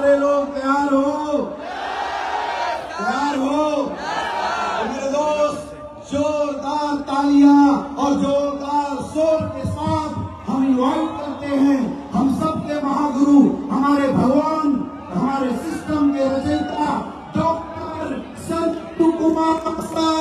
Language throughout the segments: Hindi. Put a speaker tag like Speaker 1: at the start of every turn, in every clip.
Speaker 1: सारे लोग तैयार हो? तैयार हो? तो मेरे दोस्त, जोरदार तालियां और जोरदार शोर के साथ हम इनवाइट करते हैं हम सबके महागुरु, हमारे भगवान, हमारे सिस्टम के रचयिता डॉक्टर संतू कुमार साहब।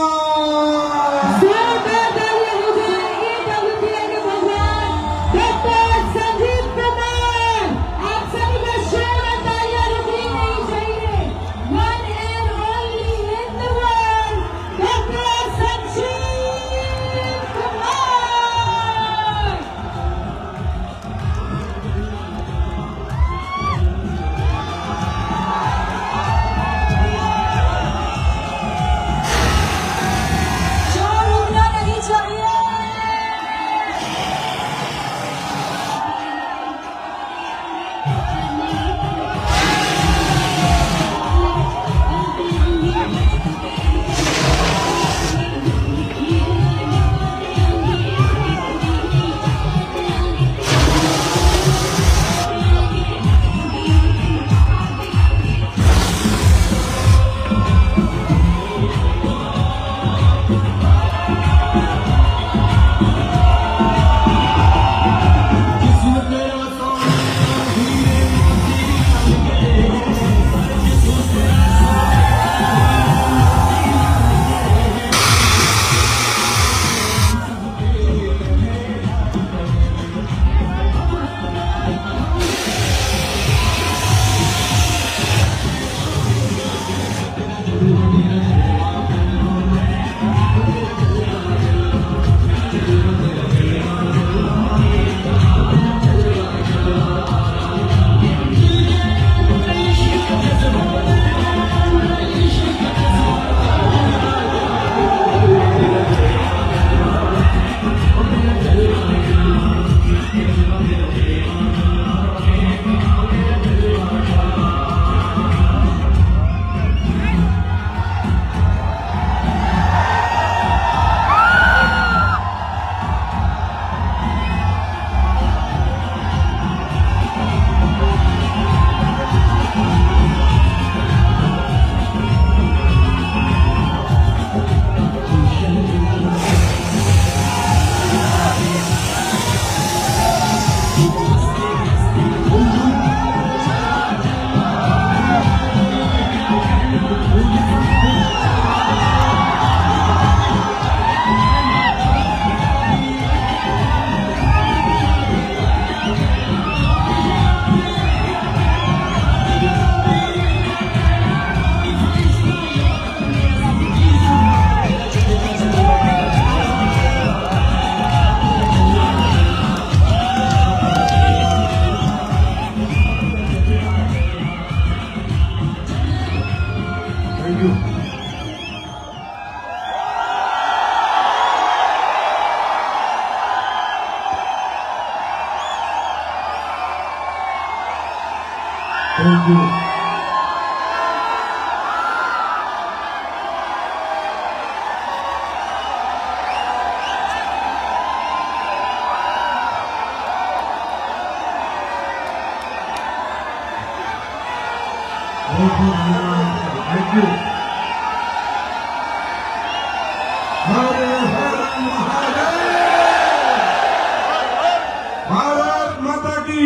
Speaker 1: Thank you. Thank you. Bharat माता की,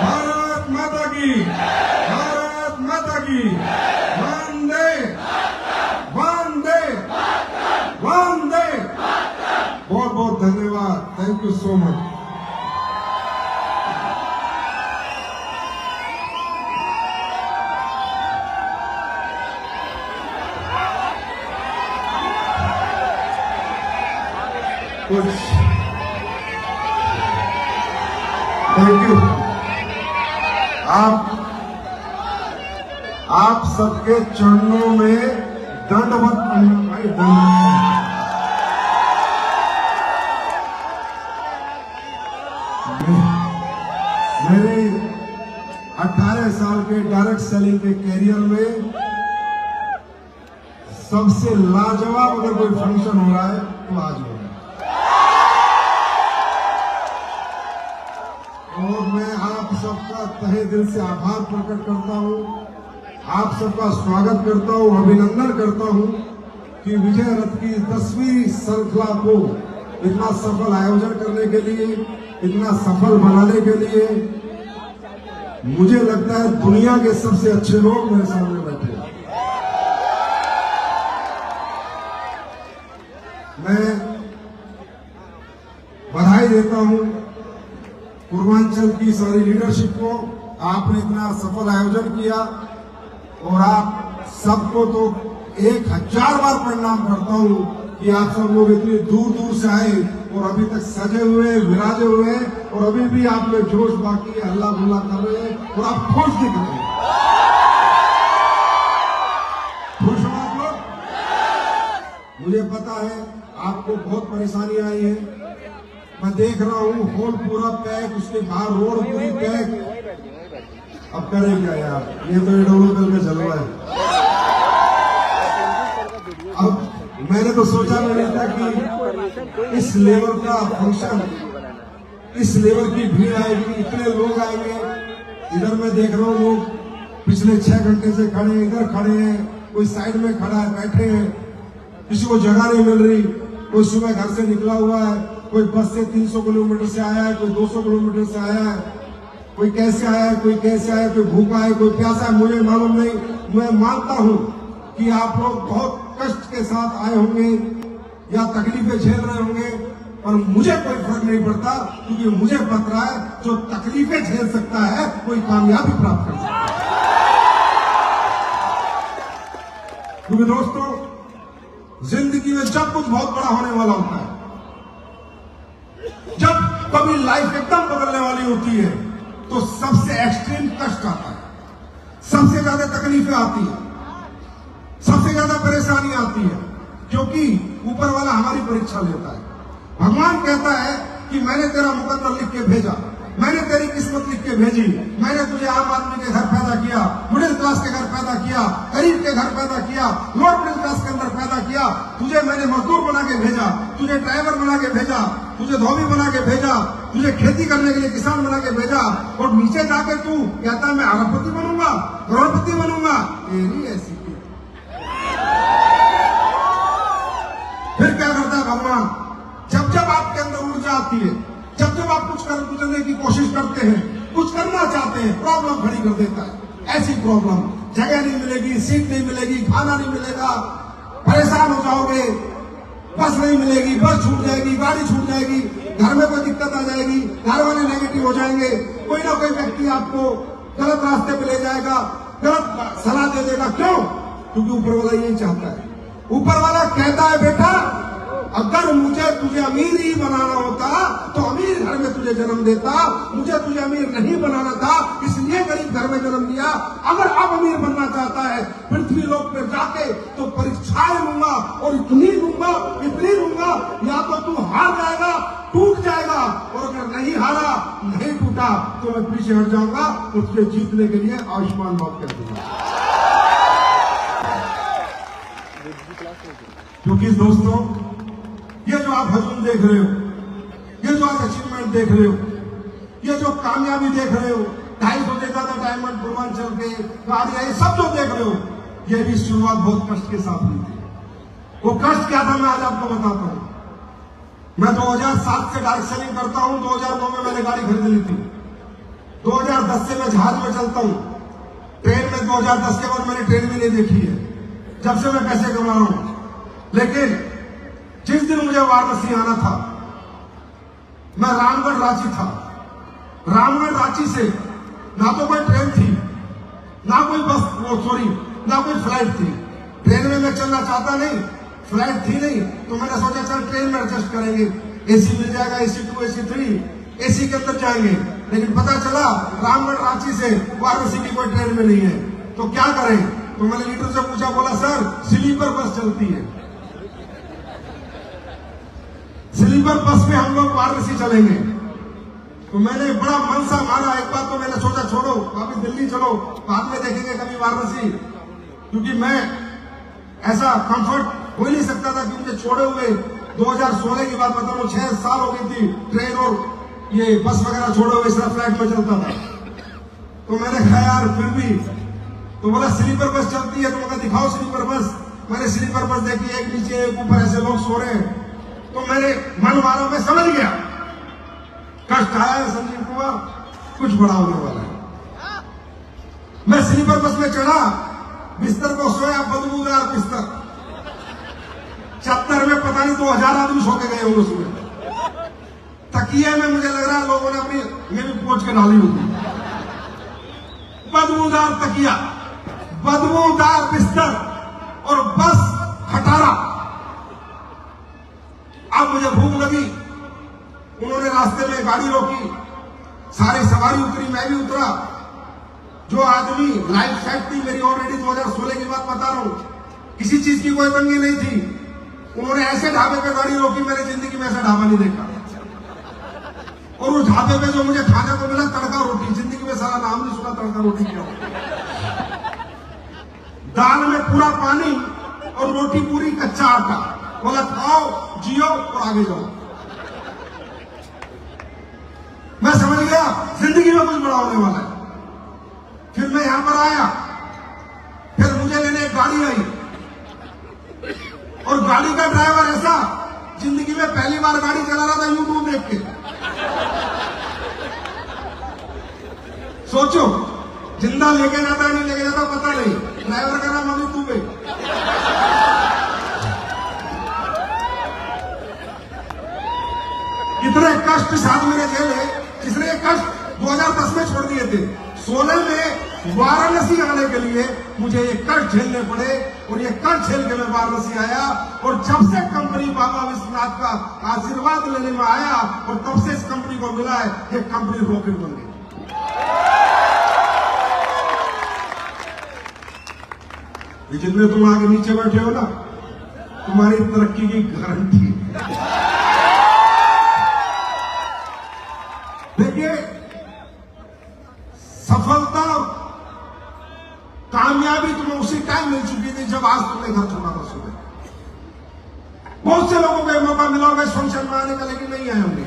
Speaker 1: भारत माता की, भारत माता की, वंदे वंदे वंदे। बहुत बहुत धन्यवाद। Thank you so much. Thank you. आप सबके चरणों में दंडवत प्रणाम भाई, दंडवत। मेरे 18 साल के डायरेक्ट सेलिंग के कैरियर में सबसे लाजवाब अगर कोई फंक्शन हो रहा है तो आज हो रहा है। और मैं आप
Speaker 2: सबका तहे दिल से आभार प्रकट करता हूं, आप सबका स्वागत करता हूं, अभिनंदन करता हूं कि विजय रथ की 10वीं श्रृंखला को इतना सफल आयोजन करने के लिए, इतना सफल बनाने के लिए मुझे लगता है दुनिया के सबसे अच्छे लोग मेरे सामने बैठे हैं। मैं बधाई देता हूं पूर्वांचल की सारी लीडरशिप को, आपने इतना सफल आयोजन किया और आप सबको तो 1000 बार प्रणाम करता हूं कि आप सब लोग इतनी दूर दूर से आए और अभी तक सजे हुए, विराजे हुए और अभी भी आप में जोश बाकी है, हल्ला गुल्ला कर रहे हैं और आप खुश दिख रहे हैं। खुश हो आप लोग? मुझे पता है आपको बहुत परेशानी आई है, मैं देख रहा हूं हॉल पूरा पैक, उसके बाहर रोड पूरी पैक। अब करें क्या यार, ये तो एडोलोकल में चल रहा है। अब मैंने तो सोचा नहीं था कि इस लेवल का फंक्शन, इस लेवल की भीड़ आएगी, इतने लोग आएंगे। इधर मैं देख रहा हूँ लोग पिछले 6 घंटे से खड़े हैं, इधर खड़े हैं, कोई साइड में खड़ा है, बैठे हैं, किसी को जगह नहीं मिल रही, कोई सुबह घर से निकला हुआ है, कोई बस से 300 किलोमीटर से आया है, कोई 200 किलोमीटर से आया है, कोई कैसे आया है, कोई कैसे आया, कोई भूखा है, कोई प्यासा है, मुझे मालूम नहीं। मैं मानता हूं कि आप लोग बहुत कष्ट के साथ आए होंगे या तकलीफें झेल रहे होंगे, पर मुझे कोई फर्क नहीं पड़ता, क्योंकि मुझे पता है जो तकलीफें झेल सकता है कोई कामयाबी प्राप्त कर सकता है। क्योंकि दोस्तों, जिंदगी में जब कुछ बहुत बड़ा होने वाला होता है, जब कभी लाइफ एकदम बदलने वाली होती है, तो सबसे एक्सट्रीम कष्ट आता है, सबसे ज्यादा तकलीफें आती है, सबसे ज्यादा परेशानी आती है, क्योंकि ऊपर वाला हमारी परीक्षा लेता है। भगवान कहता है कि मैंने तेरा मुकद्दर लिख के भेजा, मैंने तेरी किस्मत लिख के भेजी, मैंने तुझे आम आदमी के घर पैदा किया, मिडिल क्लास के घर पैदा किया, गरीब के घर पैदा किया, लोअर मिडिल क्लास के अंदर पैदा किया, तुझे मैंने मजदूर बना के भेजा, तुझे ड्राइवर बना के भेजा, तुझे धोबी बना के भेजा, तुझे खेती करने के लिए किसान बना के भेजा, और नीचे जाके तू कहता मैं अरबपति बनूंगा, करोड़पति बनूंगा। तेरी ऐसी फिर क्या करता है भगवान? जब जब आपके अंदर ऊर्जा आती है, जब जब आप कुछ करने की कोशिश करते हैं, कुछ करना चाहते हैं, प्रॉब्लम खड़ी कर देता है। ऐसी प्रॉब्लम, जगह नहीं मिलेगी, सीट नहीं मिलेगी, खाना नहीं मिलेगा, परेशान हो जाओगे, बस नहीं मिलेगी, बस छूट जाएगी, गाड़ी छूट जाएगी, घर में कोई दिक्कत आ जाएगी, घर वाले नेगेटिव हो जाएंगे, कोई ना कोई व्यक्ति आपको गलत रास्ते पे ले जाएगा, गलत सलाह दे देगा। क्यों? क्योंकि ऊपर वाला यही चाहता है। ऊपर वाला कहता है बेटा, अगर मुझे तुझे अमीर ही बनाना होता तो अमीर घर में तुझे जन्म देता, मुझे तुझे अमीर नहीं बनाना था, इसलिए गरीब घर में जन्म दिया। अगर अब अमीर बनना चाहता है पृथ्वी लोक पे जाके, तो परीक्षाएं लूंगा और इतनी लूंगा, या तो तू हार जाएगा, टूट जाएगा, और अगर नहीं हारा, नहीं टूटा, तो मैं पीछे हट जाऊंगा, उसके जीतने के लिए आयुष्मान मौत कर दूंगा। क्योंकि दोस्तों, ये जो आप हजूम देख रहे हो, ये जो आप अचीवमेंट देख रहे हो, ये जो कामयाबी देख रहे हो, 250 देखा था डायमंड पूर्वांचल के, गाड़ियां, ये सब जो देख रहे हो, ये भी शुरुआत बहुत कष्ट के साथ हुई थी। वो कष्ट क्या था मैं आज आपको बताता हूं। मैं 2007 से डायरेक्ट सेलिंग करता हूं, 2009 में मैंने गाड़ी खरीद ली थी, 2010 से मैं जहाज में चलता हूं, ट्रेन में 2010 के बाद मैंने ट्रेन भी नहीं देखी है, जब से मैं पैसे कमा रहा हूं। लेकिन जिस दिन मुझे वाराणसी आना था, मैं रामगढ़ रांची था, रामगढ़ रांची से ना तो कोई ट्रेन थी, ना कोई बस, ना कोई फ्लाइट थी। ट्रेन में मैं चलना चाहता नहीं, फ्लाइट थी नहीं, तो मैंने सोचा चल ट्रेन में एडजस्ट करेंगे, एसी मिल जाएगा, AC 2, AC 3, एसी के अंदर जाएंगे। लेकिन पता चला रामगढ़ रांची से वाराणसी की कोई ट्रेन में नहीं है, तो क्या करें? तो मैंने लीडर से पूछा, बोला सर स्लीपर बस चलती है, स्लीपर बस में हम लोग वाराणसी चलेंगे। तो मैंने बड़ा मन सा मारा, एक बार तो मैंने सोचा छोड़ो, अभी दिल्ली चलो, बाद में देखेंगे कभी वाराणसी, क्योंकि मैं ऐसा कंफर्ट हो ही नहीं सकता था कि मुझे छोड़े हुए 2016 की बात बता रहा हूं, 6 साल हो गई थी ट्रेन और ये बस वगैरह छोड़े हुए, सिर्फ फ्लाइट में चलता था। तो मैंने कहा यार फिर भी, तो बोला स्लीपर बस चलती है, तो मैंने दिखाओ स्लीपर बस। मैंने स्लीपर बस देखी, एक नीचे एक ऊपर ऐसे लोग सो रहे हैं। तो मेरे मन मारा, मैं समझ गया कष्ट आया है संजीव कुमार, कुछ बड़ा होने वाला है। मैं स्लीपर बस में चढ़ा, बिस्तर को सोया, बदबूदार बिस्तर, चद्दर में पता नहीं 2000 आदमी सो के गए होंगे उसमें। तकिए में मुझे लग रहा है लोगों ने अपनी ये भी पोंछ के डाली होगी। बदबूदार तकिया, बदबूदार बिस्तर और बस खटारा। अब मुझे भूख लगी, उन्होंने रास्ते में गाड़ी रोकी, सारी सवारी उतरी, मैं भी उतरा। जो आदमी लाइफ सेट थी मेरी ऑलरेडी 2016 की बात बता रहा हूं, किसी चीज की कोई तंगी नहीं थी। उन्होंने ऐसे ढाबे पे गाड़ी रोकी, मैंने जिंदगी में ऐसा ढाबा नहीं देखा। और उस ढाबे पे जो मुझे खाने को मिला तड़का रोटी, जिंदगी में सारा नाम नहीं सुना तड़का रोटी क्या होता। दाल में पूरा पानी और रोटी पूरी कच्चा आटा। बोला खाओ, जियो और आगे जाओ। मैं समझ गया जिंदगी में कुछ बड़ा होने वाला है। फिर मैं यहां पर आया, फिर मुझे लेने एक गाड़ी आई, और गाड़ी का ड्राइवर ऐसा, जिंदगी में पहली बार गाड़ी चला रहा था यूट्यूब देख के। सोचो, जिंदा लेके जाता नहीं लेके जाता पता नहीं, ड्राइवर का नाम अमित दुबे। इतने कष्ट साथ मेरे झेले, जिसने ये कष्ट 2010 में छोड़ दिए थे। 16 में वाराणसी आने के लिए मुझे ये कष्ट झेलने पड़े, और ये कष्ट झेल के मैं वाराणसी आया। और जब से कंपनी बाबा विश्वनाथ का आशीर्वाद लेने में आया, और तब से इस कंपनी को मिला है, ये कंपनी रॉकेट बन गई। जितने तुम आगे नीचे बैठे हो ना, तुम्हारी तरक्की की गारंटी। देखिए, सफलता कामयाबी तुम्हें उसी टाइम मिल चुकी थी जब आज तुमने घर छोड़ा था सुबह। बहुत से लोगों को मौका मिला होगा इस फंक्शन में आने का, लेकिन नहीं आए होंगे।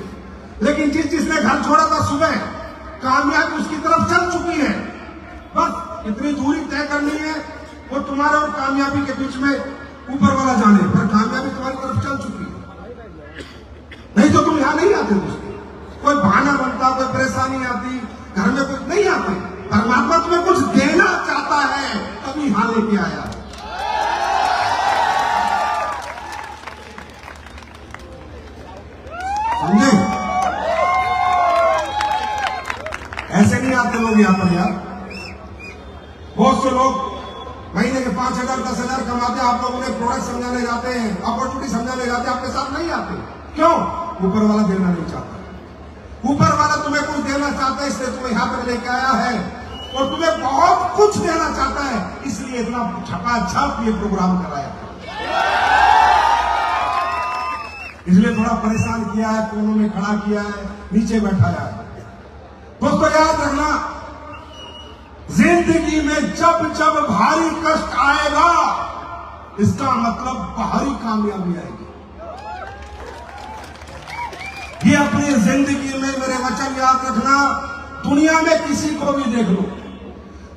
Speaker 2: लेकिन जिसने घर छोड़ा था सुबह, कामयाबी उसकी तरफ चल चुकी है। बस इतनी दूरी तय करनी है, वो तुम्हारे और कामयाबी के बीच में ऊपर वाला जाने, पर कामयाबी तुम्हारी तरफ चल चुकी है। नहीं तो तुम यहां नहीं आते। कोई बहाना बनता, कोई परेशानी आती, घर में कुछ नहीं आते। परमात्मा तुम्हें कुछ देना चाहता है, तभी यहां लेके आया। समझे? ऐसे नहीं आते लोग यहां पर यार। बहुत से लोग महीने के 5000 10,000 कमाते हैं, आप लोग उन्हें प्रोडक्ट समझाने जाते हैं, अपॉर्चुनिटी समझाने जाते हैं, आपके साथ नहीं आते। क्यों? ऊपर वाला देना नहीं चाहता। ऊपर वाला तुम्हें कुछ देना चाहता है, इसलिए तुम्हें यहां पर लेके आया है। और तुम्हें बहुत कुछ देना चाहता है, इसलिए इतना छपाछप ये प्रोग्राम कराया। इसलिए थोड़ा परेशान किया है, कोनों में खड़ा किया है, नीचे बैठाया है। दोस्तों याद रखना, जिंदगी में जब जब भारी कष्ट आएगा, इसका मतलब भारी कामयाबी आएगी। ये अपनी जिंदगी में मेरे वचन याद रखना। दुनिया में किसी को भी देख लो,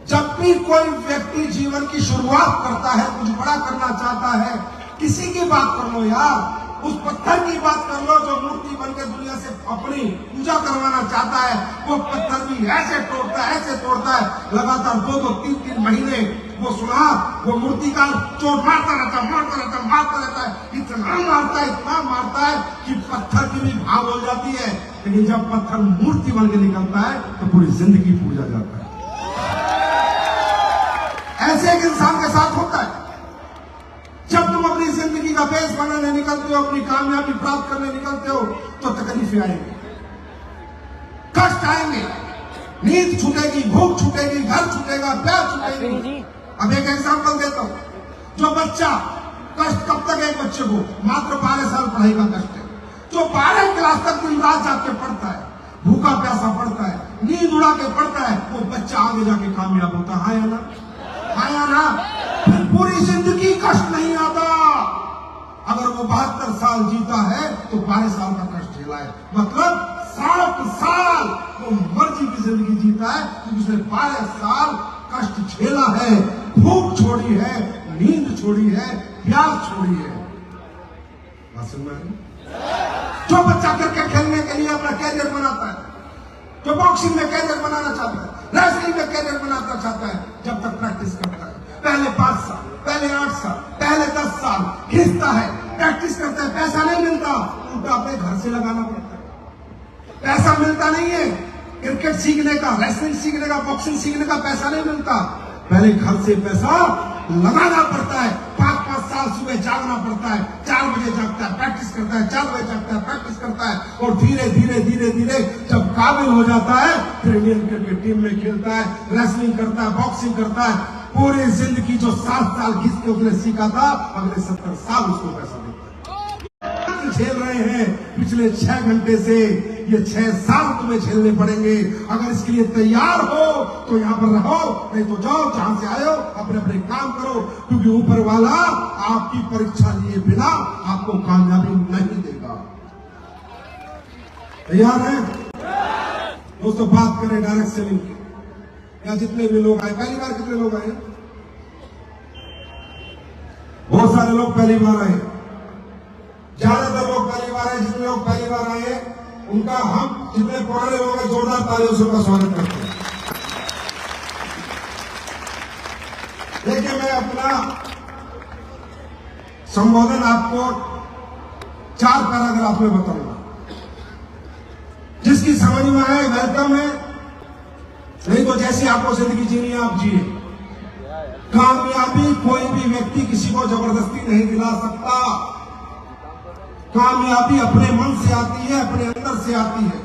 Speaker 2: जब भी कोई व्यक्ति जीवन की शुरुआत करता है, कुछ बड़ा करना चाहता है, किसी की बात कर लो यार, उस पत्थर की बात कर लो जो मूर्ति बनकर दुनिया से अपनी पूजा करवाना चाहता है। वो पत्थर भी ऐसे तोड़ता है, लगातार 2-2 3-3 महीने वो सुना, वो मूर्तिकार चोट मारता रहता है, इतना मारता है कि पत्थर की भी भाव हो जाती है। लेकिन जब पत्थर मूर्ति बन के निकलता है तो पूरी जिंदगी पूजा जाता है। ऐसे एक इंसान के साथ होता है। जब तुम अपनी जिंदगी का बेस बनाने निकलते हो, अपनी कामयाबी प्राप्त करने निकलते हो, तो तकलीफें आएंगी, कष्ट आएंगे, नींद छूटेगी, भूख छूटेगी, घर छूटेगा, प्यार छूटेगी। अब एक एग्जांपल देता हूं। जो बच्चा, कष्ट कब तक है एक बच्चे को? मात्र 12 साल पढ़ाई का कष्ट है। जो 12 क्लास तक दिन रात जाग के पढ़ता है, भूखा प्यासा पढ़ता है, नींद उड़ा के पढ़ता है, वो बच्चा आगे जाके कामयाब होता है। हाँ या ना? फिर पूरी जिंदगी कष्ट नहीं आता। अगर वो 72 साल जीता है तो 12 साल का कष्ट झेला है, मतलब 60 साल वो मर्जी की जिंदगी जीता है, क्योंकि उसने 12 साल कष्ट झेला है, भूख छोड़ी है, नींद छोड़ी है, प्यास छोड़ी है। बात सुन रहे हैं? जो बच्चा क्रिकेट खेलने के लिए अपना कैरियर बनाता है, जो बॉक्सिंग में कैरियर बनाना चाहता है, रेसलिंग में कैरियर बनाना चाहता है, जब तक प्रैक्टिस करता है, पहले 5 साल, पहले 8 साल, पहले 10 साल खींचता है, प्रैक्टिस करता है, पैसा नहीं मिलता, उल्टा अपने घर से लगाना पड़ता है। पैसा मिलता नहीं है क्रिकेट सीखने का, रेसलिंग सीखने का, बॉक्सिंग सीखने का पैसा नहीं मिलता, पहले घर से पैसा लगाना पड़ता है। 5-5 साल सुबह जागना पड़ता है, 4 बजे जागता है, प्रैक्टिस करता है, 4 बजे जागता है, प्रैक्टिस करता है, और धीरे धीरे धीरे धीरे जब काबिल हो जाता है फिर इंडियन क्रिकेट टीम में खेलता है, रेसलिंग करता है, बॉक्सिंग करता है। पूरी जिंदगी जो 7 साल घिस के उसने सीखा था, अगले 70 साल उसको पैसा देता है। झेल रहे हैं पिछले 6 घंटे से, ये 6 साल तुम्हें झेलने पड़ेंगे। अगर इसके लिए तैयार हो तो यहाँ पर रहो, नहीं तो जाओ जहां से आए हो, अपने अपने काम करो, क्योंकि ऊपर वाला आपकी परीक्षा लिए बिना आपको कामयाबी नहीं देगा। तैयार है दोस्तों? बात करें डायरेक्ट सेलिंग की। यहाँ जितने भी लोग आए, पहली बार कितने लोग आए? बहुत सारे लोग पहली बार आए, ज्यादातर लोग पहली बार आए। जितने लोग पहली बार आए उनका हम जितने पुराने लोग हैं जोरदार तालियों से उनका स्वागत करते हैं। देखिए, मैं अपना संबोधन आपको 4 पैराग्राफ में बताऊंगा। जिसकी समझ में आए वेलकम है, नहीं तो जैसी आपको जिंदगी जीनी है आप जिए। कामयाबी कोई भी व्यक्ति किसी को जबरदस्ती नहीं दिला सकता। कामयाबी अपने मन से आती है, अपने अंदर से आती है,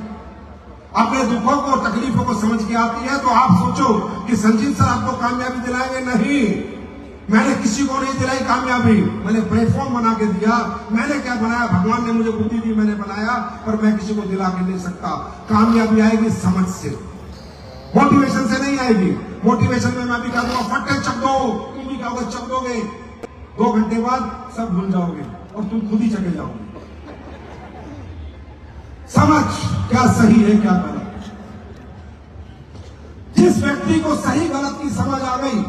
Speaker 2: अपने दुखों को, तकलीफों को समझ के आती है। तो आप सोचो कि संजीव सर आपको कामयाबी दिलाएंगे? नहीं, मैंने किसी को नहीं दिलाई कामयाबी, मैंने प्लेटफॉर्म बना के दिया। मैंने क्या बनाया? भगवान ने मुझे बुद्धि दी, मैंने बनाया, पर मैं किसी को दिला के नहीं सकता। कामयाबी आएगी समझ से, मोटिवेशन से नहीं आएगी। मोटिवेशन में मैं भी कह दूंगा फट्टे चक दो, तुम भी कहोगे चक दोगे, 2 घंटे बाद सब भूल जाओगे और तुम खुद ही चके जाओगे। समझ क्या सही है क्या गलत। जिस व्यक्ति को सही गलत की समझ आ गई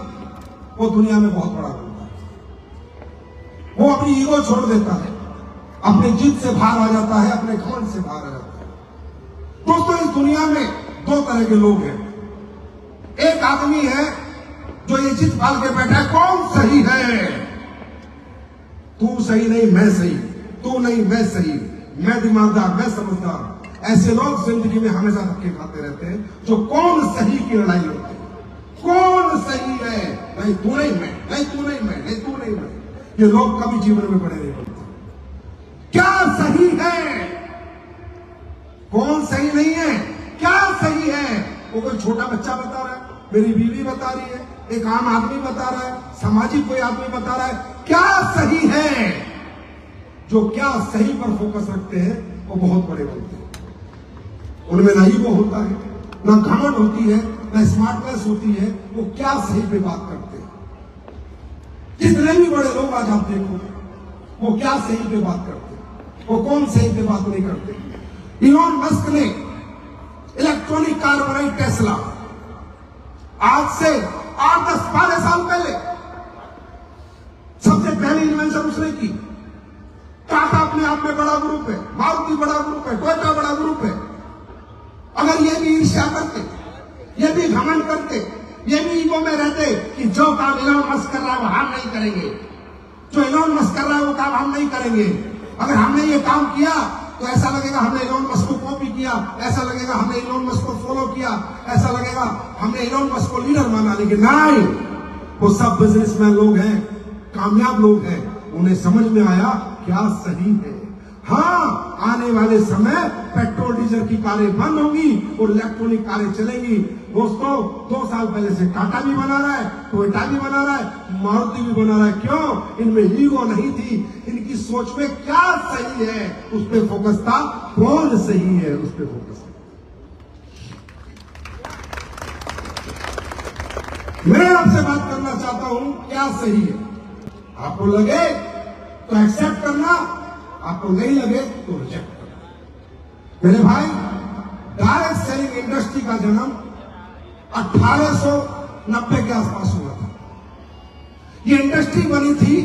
Speaker 2: वो दुनिया में बहुत बड़ा बनता है। वो अपनी ईगो छोड़ देता है, अपनी जिद से बाहर आ जाता है, अपने घमंड से बाहर आ जाता है। दोस्तों, इस दुनिया में 2 तरह के लोग हैं। एक आदमी है जो ये जिद पाल के बैठा है, कौन सही है? तू सही नहीं मैं सही, तू नहीं मैं सही, मैं दिमागदार, मैं समझदार। ऐसे लोग जिंदगी में हमेशा धक्के खाते रहते हैं, जो कौन सही की लड़ाई लड़ते हैं। कौन सही है? नहीं तू नहीं मैं, नहीं तू नहीं मैं, नहीं तू नहीं मैं। ये लोग कभी जीवन में बड़े नहीं बनते। क्या सही है? कौन सही नहीं है? क्या सही है? वो कोई छोटा बच्चा बता रहा है, मेरी बीवी बता रही है, एक आम आदमी बता रहा है, सामाजिक कोई आदमी बता रहा है। क्या सही है? जो क्या सही पर फोकस रखते हैं वो बहुत बड़े बनते हैं। उनमें ना ईगो होता है, ना घमंड होती है, ना स्मार्टनेस होती है। वो क्या सही पे बात करते हैं। जितने भी बड़े लोग आज आप देखो, वो क्या सही पे बात करते हैं, वो कौन सही पे बात नहीं करते। इलॉन मस्क ने इलेक्ट्रॉनिक कार बनाई टेस्ला, आज से 8-10-12 साल पहले सबसे पहली इन्वेंशन उसने की। टाटा अपने आप में बड़ा ग्रुप है, मारुति बड़ा ग्रुप है, टोयोटा बड़ा ग्रुप है। अगर ये भी ईर्ष्या करते, ये भी घमंड करते, ये भी ईगो में रहते कि जो काम इलॉन मस्क कर रहा है वो हम नहीं करेंगे, जो इलॉन मस्क कर रहा है वो काम हम नहीं करेंगे। अगर हमने ये काम किया तो ऐसा लगेगा हमने इलॉन मस्क को कॉपी किया, ऐसा लगेगा हमने इलॉन मस्क को फॉलो किया, ऐसा लगेगा हमने इलॉन मस्क को लीडर माना। लेकिन नहीं, वो सब बिजनेसमैन लोग हैं, कामयाब लोग हैं। उन्हें समझ में आया क्या सही है। हाँ, आने वाले समय पेट्रोल डीजल की कारें बंद होंगी और इलेक्ट्रॉनिक कारें चलेंगी। दोस्तों, 2 साल पहले से टाटा भी बना रहा है, टोयोटा भी बना रहा है, मारुति भी बना रहा है। क्यों? इनमें ईगो नहीं थी, इनकी सोच में क्या सही है उस पर फोकस था। कौन सही है उस पर फोकस था। मैं आपसे बात करना चाहता हूं, क्या सही है। आपको लगे तो एक्सेप्ट करना, आपको नहीं लगे तो रिजेक्ट करना। मेरे भाई, डायरेक्ट सेलिंग इंडस्ट्री का जन्म 1890 के आसपास हुआ था। ये इंडस्ट्री बनी थी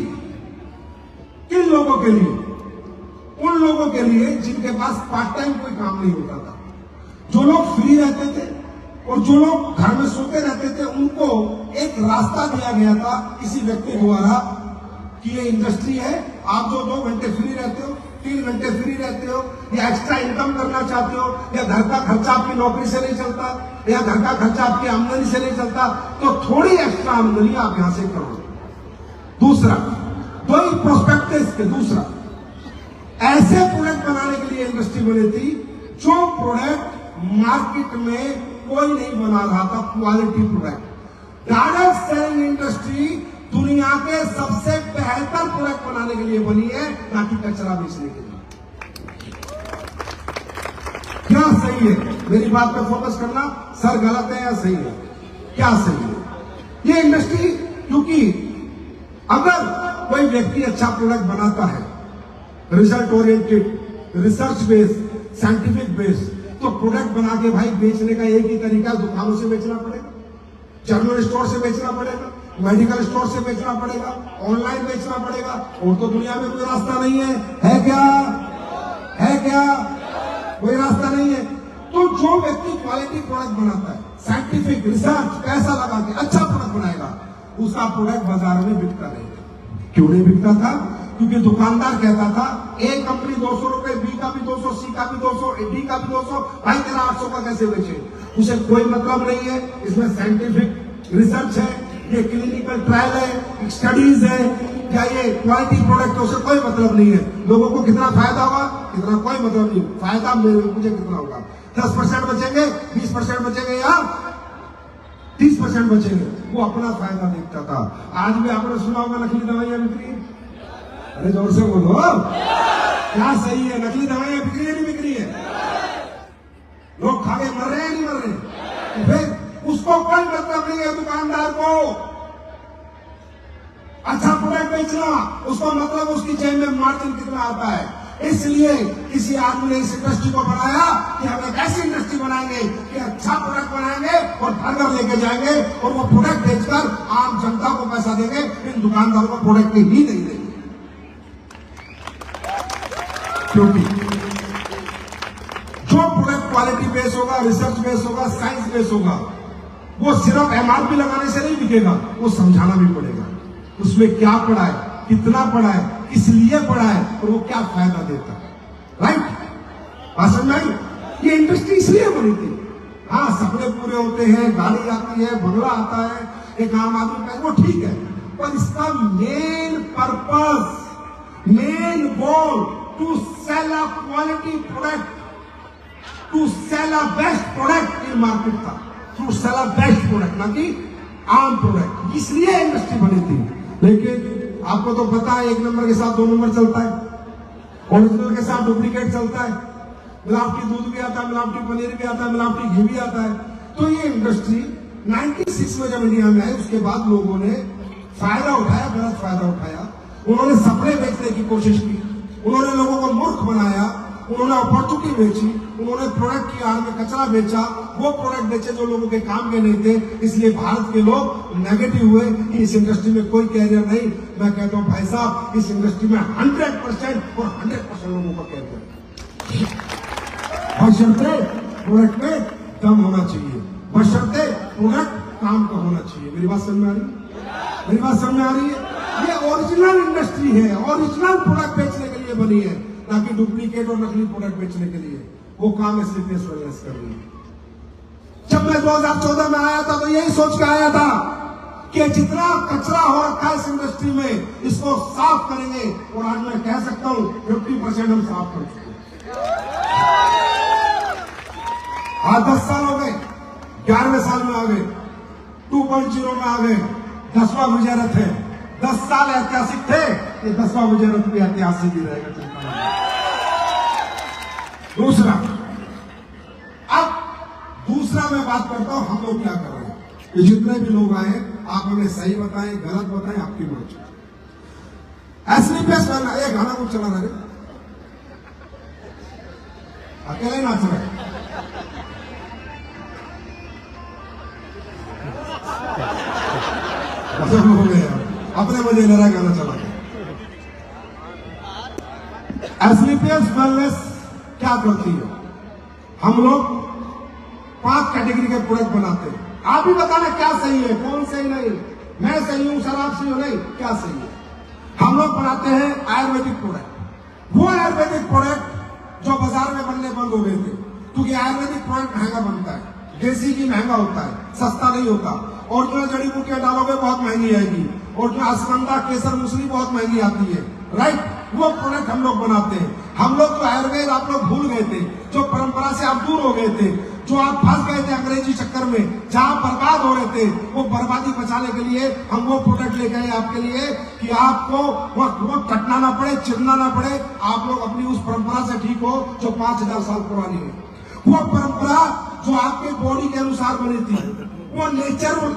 Speaker 2: किन लोगों के लिए? उन लोगों के लिए जिनके पास पार्ट टाइम कोई काम नहीं होता था, जो लोग फ्री रहते थे और जो लोग घर में सोते रहते थे, उनको एक रास्ता दिया गया था किसी व्यक्ति द्वारा कि ये इंडस्ट्री है, आप जो 2 घंटे फ्री रहते हो, 3 घंटे फ्री रहते हो, या एक्स्ट्रा इनकम करना चाहते हो, या घर का खर्चा आपकी नौकरी से नहीं चलता, या घर का खर्चा आपकी आमदनी से नहीं चलता, तो थोड़ी एक्स्ट्रा आमदनी आप यहां से करो। दूसरा, दो ही प्रोस्पेक्टिस के दूसरा, ऐसे प्रोडक्ट बनाने के लिए इंडस्ट्री बनी थी जो प्रोडक्ट मार्केट में कोई नहीं बना रहा था, quality product. Direct selling industry दुनिया के सबसे बेहतर प्रोडक्ट बनाने के लिए बनी है, ना कि कचरा बेचने के लिए। क्या सही है? मेरी बात पर फोकस करना, सर गलत है या सही है? क्या सही है? ये इंडस्ट्री, क्योंकि अगर कोई व्यक्ति अच्छा प्रोडक्ट बनाता है, result oriented, research based, scientific based, तो प्रोडक्ट बना के भाई बेचने का एक ही तरीका, दुकानों से बेचना पड़ेगा, जनरल स्टोर से बेचना पड़ेगा, मेडिकल स्टोर से बेचना पड़ेगा, ऑनलाइन बेचना पड़ेगा, और तो दुनिया में कोई रास्ता नहीं है। है क्या? है क्या? कोई रास्ता नहीं है। तो जो व्यक्ति क्वालिटी प्रोडक्ट बनाता है, साइंटिफिक रिसर्च पैसा लगा के अच्छा प्रोडक्ट बनाएगा, उसका प्रोडक्ट बाजार में बिकता रहेगा। क्यों नहीं बिकता था? क्योंकि दुकानदार कहता था ए कंपनी 200 रुपए, बी का भी 200, सी का भी 200, डी का भी 200, भाई तेरा 800 का कैसे बेचे? उसे कोई मतलब नहीं है, इसमें साइंटिफिक रिसर्च है, ये क्लिनिकल ट्रायल है, स्टडीज है, क्या ये क्वालिटी प्रोडक्ट है, उसे कोई मतलब नहीं है। लोगों को कितना फायदा होगा, कितना कोई मतलब नहीं, फायदा मुझे कितना होगा, 10% बचेंगे, 20% बचेंगे या 30% बचेंगे, वो अपना फायदा देखता था। आज भी आपने सुना होगा नकली दवाइयां बिक रही है। अरे जोर से बोलो, क्या सही है? नकली दवाइयां बिक रही है, नहीं बिक रही है? लोग खा के मर रहे हैं, नहीं मर रहे? तो फिर उसको कोई मतलब नहीं है दुकानदार को अच्छा प्रोडक्ट बेचना, उसको मतलब उसकी जेब में मार्जिन कितना आता है। इसलिए किसी आदमी ने इस इंडस्ट्री को बनाया कि हम एक ऐसी इंडस्ट्री बनाएंगे कि अच्छा प्रोडक्ट बनाएंगे और घर घर लेके जाएंगे, और वो प्रोडक्ट बेचकर आम जनता को पैसा देंगे, इन दुकानदारों को प्रोडक्ट ही नहीं देंगे। क्योंकि जो प्रोडक्ट क्वालिटी बेस होगा, रिसर्च बेस होगा, साइंस बेस होगा, वो सिर्फ एमआरपी लगाने से नहीं बिकेगा, वो समझाना भी पड़ेगा उसमें क्या पड़ा है, कितना पड़ा है, किस लिए पड़ा है, और वो क्या फायदा देता है। राइट? समझ में आई? ये इंडस्ट्री इसलिए बनी थी। हाँ, सपने पूरे होते हैं, गाड़ी आती है, बंगला आता है, एक आम आदमी का, वो ठीक है, पर इसका main purpose, main goal to sell a quality product, to sell a best product in market था, to sell a best product, ना कि आम प्रोडक्ट। इसलिए इंडस्ट्री बनी थी। लेकिन आपको तो पता है, 1 नंबर के साथ 2 नंबर चलता है, ओरिजिनल के साथ डुप्लीकेट चलता है, मिलावटी दूध भी आता है, मिलावटी पनीर भी आता है, मिलावटी घी भी आता है। तो ये इंडस्ट्री 96 में जब इंडिया में आई, उसके बाद लोगों ने फायदा उठाया, गलत फायदा उठाया। उन्होंने सपने बेचने की कोशिश की, उन्होंने लोगों को मूर्ख बनाया, उन्होंने अपॉर्चुनिटी बेची, उन्होंने प्रोडक्ट की आड़ में कचरा बेचा, वो प्रोडक्ट बेचे जो लोगों के काम के नहीं थे। इसलिए भारत के लोग नेगेटिव हुए कि इस इंडस्ट्री में कोई कैरियर नहीं। मैं कहता हूं भाई साहब, इस इंडस्ट्री में 100% और 100% लोगों का कैरियर है। बशर्ते प्रोडक्ट में दम होना चाहिए, बशर्ते प्रोडक्ट काम का होना चाहिए। मेरी बात समझ में आ रही है? मेरी बात समझ में आ रही है? ये ओरिजिनल इंडस्ट्री है, ओरिजिनल प्रोडक्ट बेचने के लिए बनी है, ना कि डुप्लीकेट और नकली प्रोडक्ट बेचने के लिए। वो काम स्लीपलेस वेलनेस कर रही है। जब मैं 2014 में आया था तो यही सोच के आया था कि जितना कचरा हो रखा है इस इंडस्ट्री में, इसको साफ करेंगे, और आज मैं कह सकता हूं 50% हम साफ कर चुके। आज 10 साल हो गए, 11वें साल में आ गए, 2.0 में आ गए, 10वां विजय रथ है। 10 साल ऐतिहासिक थे, ये 10वां विजय रथ भी ऐतिहासिक ही रहेगा। दूसरा, अब दूसरा मैं बात करता हूं, हम लोग क्या कर रहे हैं। ये जितने भी लोग आए, आप हमें सही बताएं, गलत बताएं, आपकी मर्जी। एसलीपीएस वाला ये गाना कुछ चला रहे, अकेले नाच रहे, खत्म हो गया, अपने मजे ले रहा, गाना चला गया। एस्क्लेपियस वेलनेस क्या करती है? हम लोग 5 कैटेगरी के प्रोडक्ट बनाते हैं। आप ही बताना क्या सही है, कौन सही नहीं। मैं सही हूं, सर आप सही हो नहीं, क्या सही है? हम लोग बनाते हैं आयुर्वेदिक प्रोडक्ट। वो आयुर्वेदिक प्रोडक्ट जो बाजार में बनने बंद हो गए थे, क्योंकि आयुर्वेदिक प्रोडक्ट महंगा बनता है, देसी की महंगा होता है, सस्ता नहीं होता। और जो जड़ी बूटियां डालोगे बहुत महंगी आएगी, और जो अश्वगंधा केसर मुसली बहुत महंगी आती है, राइट? वो प्रोडक्ट हम लोग बनाते हैं। हम लोग तो आयुर्वेद आप लोग भूल गए थे, जो परंपरा से आप दूर हो गए थे, जो आप फंस गए थे अंग्रेजी चक्कर में, जहां बर्बाद हो रहे थे, वो बर्बादी बचाने के लिए हम वो प्रोडक्ट लेके आए आपके लिए कि आपको वो कटना ना पड़े, चिरना ना पड़े, आप लोग अपनी उस परंपरा से ठीक हो जो 5000 साल पुरानी है। वो परंपरा जो आपके बॉडी के अनुसार बनी थी, वो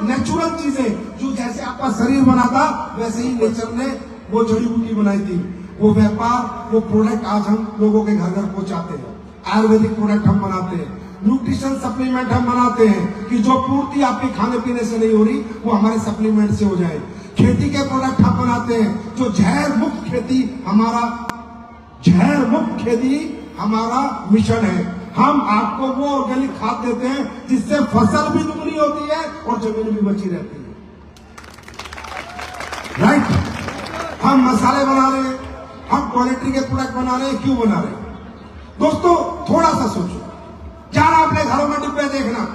Speaker 2: नेचुरल चीजें, जो जैसे आपका शरीर बना था वैसे ही नेचर ने वो जड़ी बूटी बनाई थी। वो व्यापार, वो प्रोडक्ट आज हम लोगों के घर घर पहुंचाते हैं। आयुर्वेदिक प्रोडक्ट हम बनाते हैं, न्यूट्रिशन सप्लीमेंट हम बनाते हैं कि जो पूर्ति आपके खाने पीने से नहीं हो रही वो हमारे सप्लीमेंट से हो जाए। खेती के प्रोडक्ट हम बनाते हैं, जो जहर मुक्त खेती हमारा मिशन है। हम आपको वो ऑर्गेनिक खाद देते हैं जिससे फसल भी दुगनी होती है और जमीन भी बची रहती है, राइट? हम मसाले बना रहे हैं, हम क्वालिटी के प्रोडक्ट बना रहे हैं। क्यों बना रहे हैं दोस्तों? थोड़ा सा सोचो, जाना अपने घरों में डिब्बे देखना,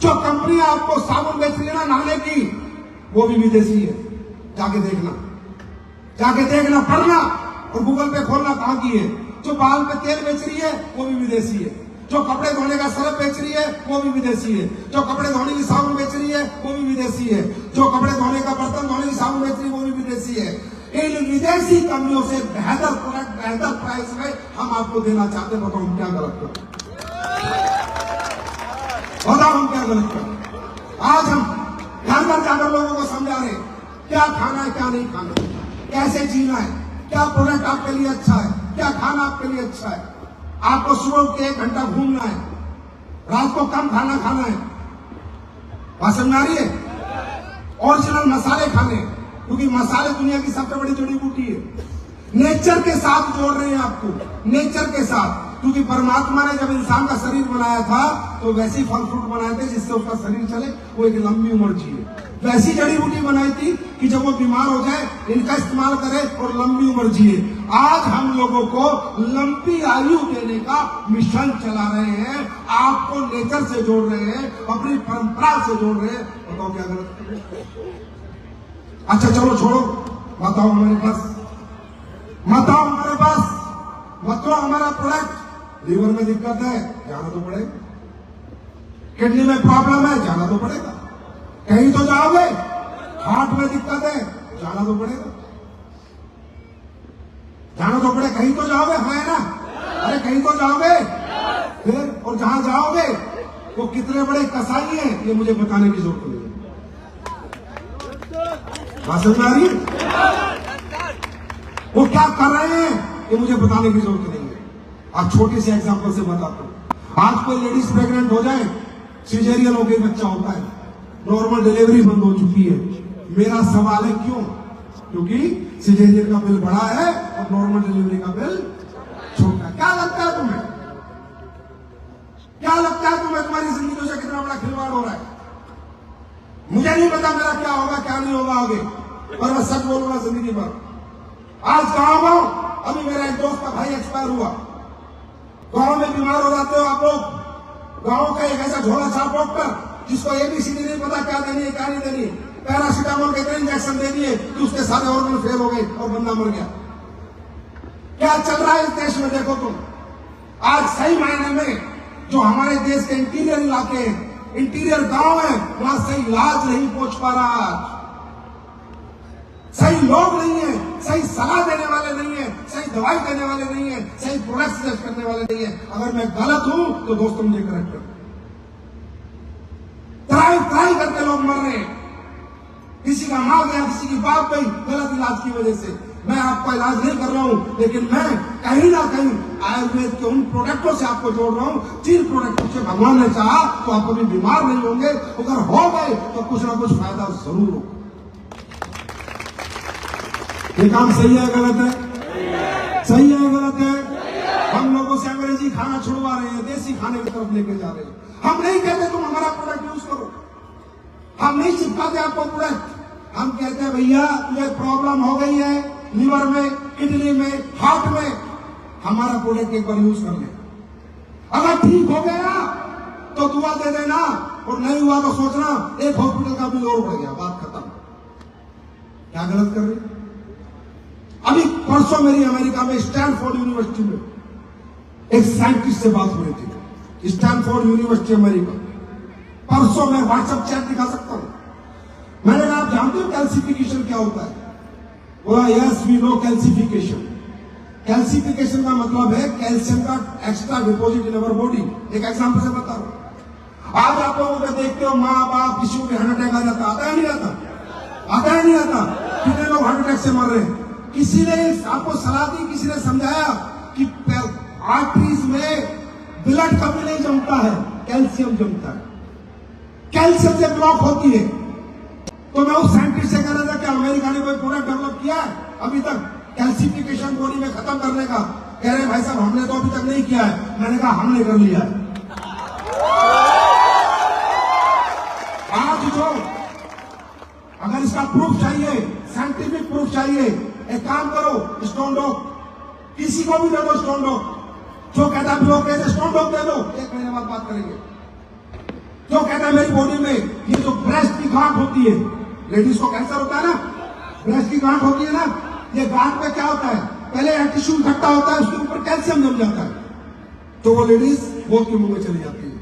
Speaker 2: जो कंपनी आपको साबुन बेच रही है ना नहाने की, वो भी विदेशी है। जाके देखना, पढ़ना और गूगल पे खोलना कहां की है। जो बाल पे तेल बेच रही है वो भी विदेशी है। जो कपड़े धोने का सर्फ बेच रही है वो भी विदेशी है। जो कपड़े धोने की साबुन बेच रही है वो भी विदेशी है। जो कपड़े धोने का बर्तन धोने की साबुन बेच रही है वो भी विदेशी है। इन विदेशी कंपनियों से बेहतर प्रोडक्ट बेहतर प्राइस में हम आपको देना चाहते हैं। बताओ हम क्या गलत कर, बताओ हम क्या गलत कर। आज हम घर घर जाकर लोगों को समझा रहे हैं क्या खाना है क्या नहीं खाना, कैसे जीना है, क्या प्रोडक्ट आपके लिए अच्छा है, क्या खाना आपके लिए अच्छा है। आपको सुबह उठ के 1 घंटा घूमना है, रात को कम खाना खाना है, बात समझ आ रही है? ओरिजिनल मसाले खाने, क्योंकि मसाले दुनिया की सबसे बड़ी जड़ी बूटी है। नेचर के साथ जोड़ रहे हैं आपको, नेचर के साथ, क्योंकि परमात्मा ने जब इंसान का शरीर बनाया था तो वैसी फल फ्रूट बनाए थे जिससे उसका शरीर चले, वो एक लंबी उम्र जिए। वैसी जड़ी बूटी बनाई थी कि जब वो बीमार हो जाए इनका इस्तेमाल करे और लंबी उम्र जिए। आज हम लोगों को लंबी आयु देने का मिशन चला रहे हैं, आपको नेचर से जोड़ रहे हैं, अपनी परंपरा से जोड़ रहे हैं। बताओ क्या गलत? अच्छा चलो छोड़ो, बताओ हमारे पास मतलब हमारा प्रोडक्ट, लीवर में दिक्कत है जाना तो पड़ेगा, किडनी में प्रॉब्लम है जाना तो पड़ेगा, कहीं तो जाओगे, हार्ट में दिक्कत है जाना तो पड़ेगा, कहीं तो जाओगे, है ना? अरे कहीं तो जाओगे फिर, और जहां जाओगे वो कितने बड़े कसाई हैं ये मुझे बताने की जरूरत नहीं है। बात समझ आ रही है? वो क्या कर रहे हैं ये मुझे बताने की जरूरत नहीं है। आप छोटे से एग्जांपल से बताता हूं। आज कोई लेडीज प्रेग्नेंट हो जाए, सिजेरियन हो गई, बच्चा होता है, नॉर्मल डिलीवरी बंद हो चुकी है, मेरा सवाल है क्यों? क्योंकि सिजेरियन का बिल बड़ा है और नॉर्मल डिलीवरी का बिल छोटा है। क्या लगता है तुम्हें? तुम्हारी जिंदगी से कितना बड़ा खिलवाड़ हो रहा है? मुझे नहीं पता मेरा क्या होगा क्या नहीं होगा आगे, पर मैं सच बोलूंगा जिंदगी भर। आज गांव अभी मेरा एक दोस्त का भाई एक्सपायर हुआ। गांव में बीमार हो जाते हो आप लोग, गांव का एक ऐसा झोला छाप डॉक्टर जिसको एबीसीडी नहीं पता क्या देनी है क्या नहीं देनी है, पैरासीटामोल के 3 इंजेक्शन दे दिए कि उसके सारे ऑर्गन फेल हो गए और बंदा मर गया। क्या चल रहा है इस देश में देखो तुम। आज सही मायने में जो हमारे देश के इंटीरियर इलाके हैं, इंटीरियर गांव है, वहां सही इलाज नहीं पहुंच पा रहा, सही लोग नहीं है, सही सलाह देने वाले नहीं है, सही दवाई देने वाले नहीं है, सही प्रोडक्ट सजेस्ट करने वाले नहीं है। अगर मैं गलत हूं तो दोस्तों मुझे करेक्ट करो। ट्राई करके लोग मर रहे हैं, किसी का मां गया, किसी की बाप गई गलत इलाज की वजह से। मैं आपका इलाज नहीं कर रहा हूं, लेकिन मैं कहीं ना कहीं आयुर्वेद के उन प्रोडक्टों से आपको जोड़ रहा हूं जिन प्रोडक्टों से भगवान ने चाहा तो आप कभी बीमार नहीं होंगे, अगर हो गए तो कुछ ना कुछ फायदा जरूर होगा। ये काम सही है गलत है? सही है गलत है? हम लोगों से अंग्रेजी खाना छुड़वा रहे हैं, देसी खाने की तरफ लेके जा रहे हैं। हम नहीं कहते तुम हमारा प्रोडक्ट यूज करो, हम नहीं चिपकाते आपको प्रोडक्ट। हम कहते हैं भैया तुझे प्रॉब्लम हो गई है लीवर में, किडनी में, हार्ट में, हमारा प्रोडक्ट एक बार यूज कर ले। अगर ठीक हो गया तो दुआ दे देना, और नहीं हुआ तो सोचना एक हॉस्पिटल का बिल और बढ़ गया, बात खत्म। क्या गलत कर रहे? अभी परसों मेरी अमेरिका में स्टैनफोर्ड यूनिवर्सिटी में एक साइंटिस्ट से बात हुई थी, स्टैनफोर्ड यूनिवर्सिटी अमेरिका। परसों मैं व्हाट्सएप चैट दिखा सकता हूं। मैंने कहा आप जानते हो कैल्सिफिकेशन क्या होता है? बोला yes we know calcification. Calcification का मतलब है कैल्शियम का extra deposit in our body. एक एग्जांपल से बता रहा हूं। आज आप लोगों को देखते हो माँ बाप किसी को हार्ट अटैक आ जाता, आता है नहीं आता? आता है नहीं आता? कितने लोग हार्ट अटैक से मर रहे हैं? किसी ने आपको सलाह दी, किसी ने समझाया कि आर्टरीज में ब्लड कभी नहीं जमता है, कैल्शियम जमता है, कैल्शियम से ब्लॉक होती है। तो मैं उस साइंटिस्ट से कह रहा था कि अमेरिका ने कोई प्रोडक्ट डेवलप किया है अभी तक कैल्सिफिकेशन बॉडी में खत्म करने का? कह रहे भाई साहब हमने तो अभी तक नहीं किया है। मैंने कहा हमने कर लिया है। आज जो अगर इसका प्रूफ चाहिए, साइंटिफिक प्रूफ चाहिए, एक काम करो स्टोन डॉग किसी को भी दे दो, स्टोन डॉग जो कहता है ब्लॉक है स्टोन डॉग दे दो, 1 महीने बाद बात करेंगे। जो कहता है मेरी बॉडी में ये जो ब्रेस्ट की गांठ होती है, लेडीज को कैंसर होता है ना, ब्रेस्ट की गांठ होती है ना, ये गांठ में क्या होता है, पहले टिश्यू इकट्ठा होता है, उसके ऊपर कैल्शियम जम जाता है, तो वो लेडीज मौत के मुंह में चली जाती है।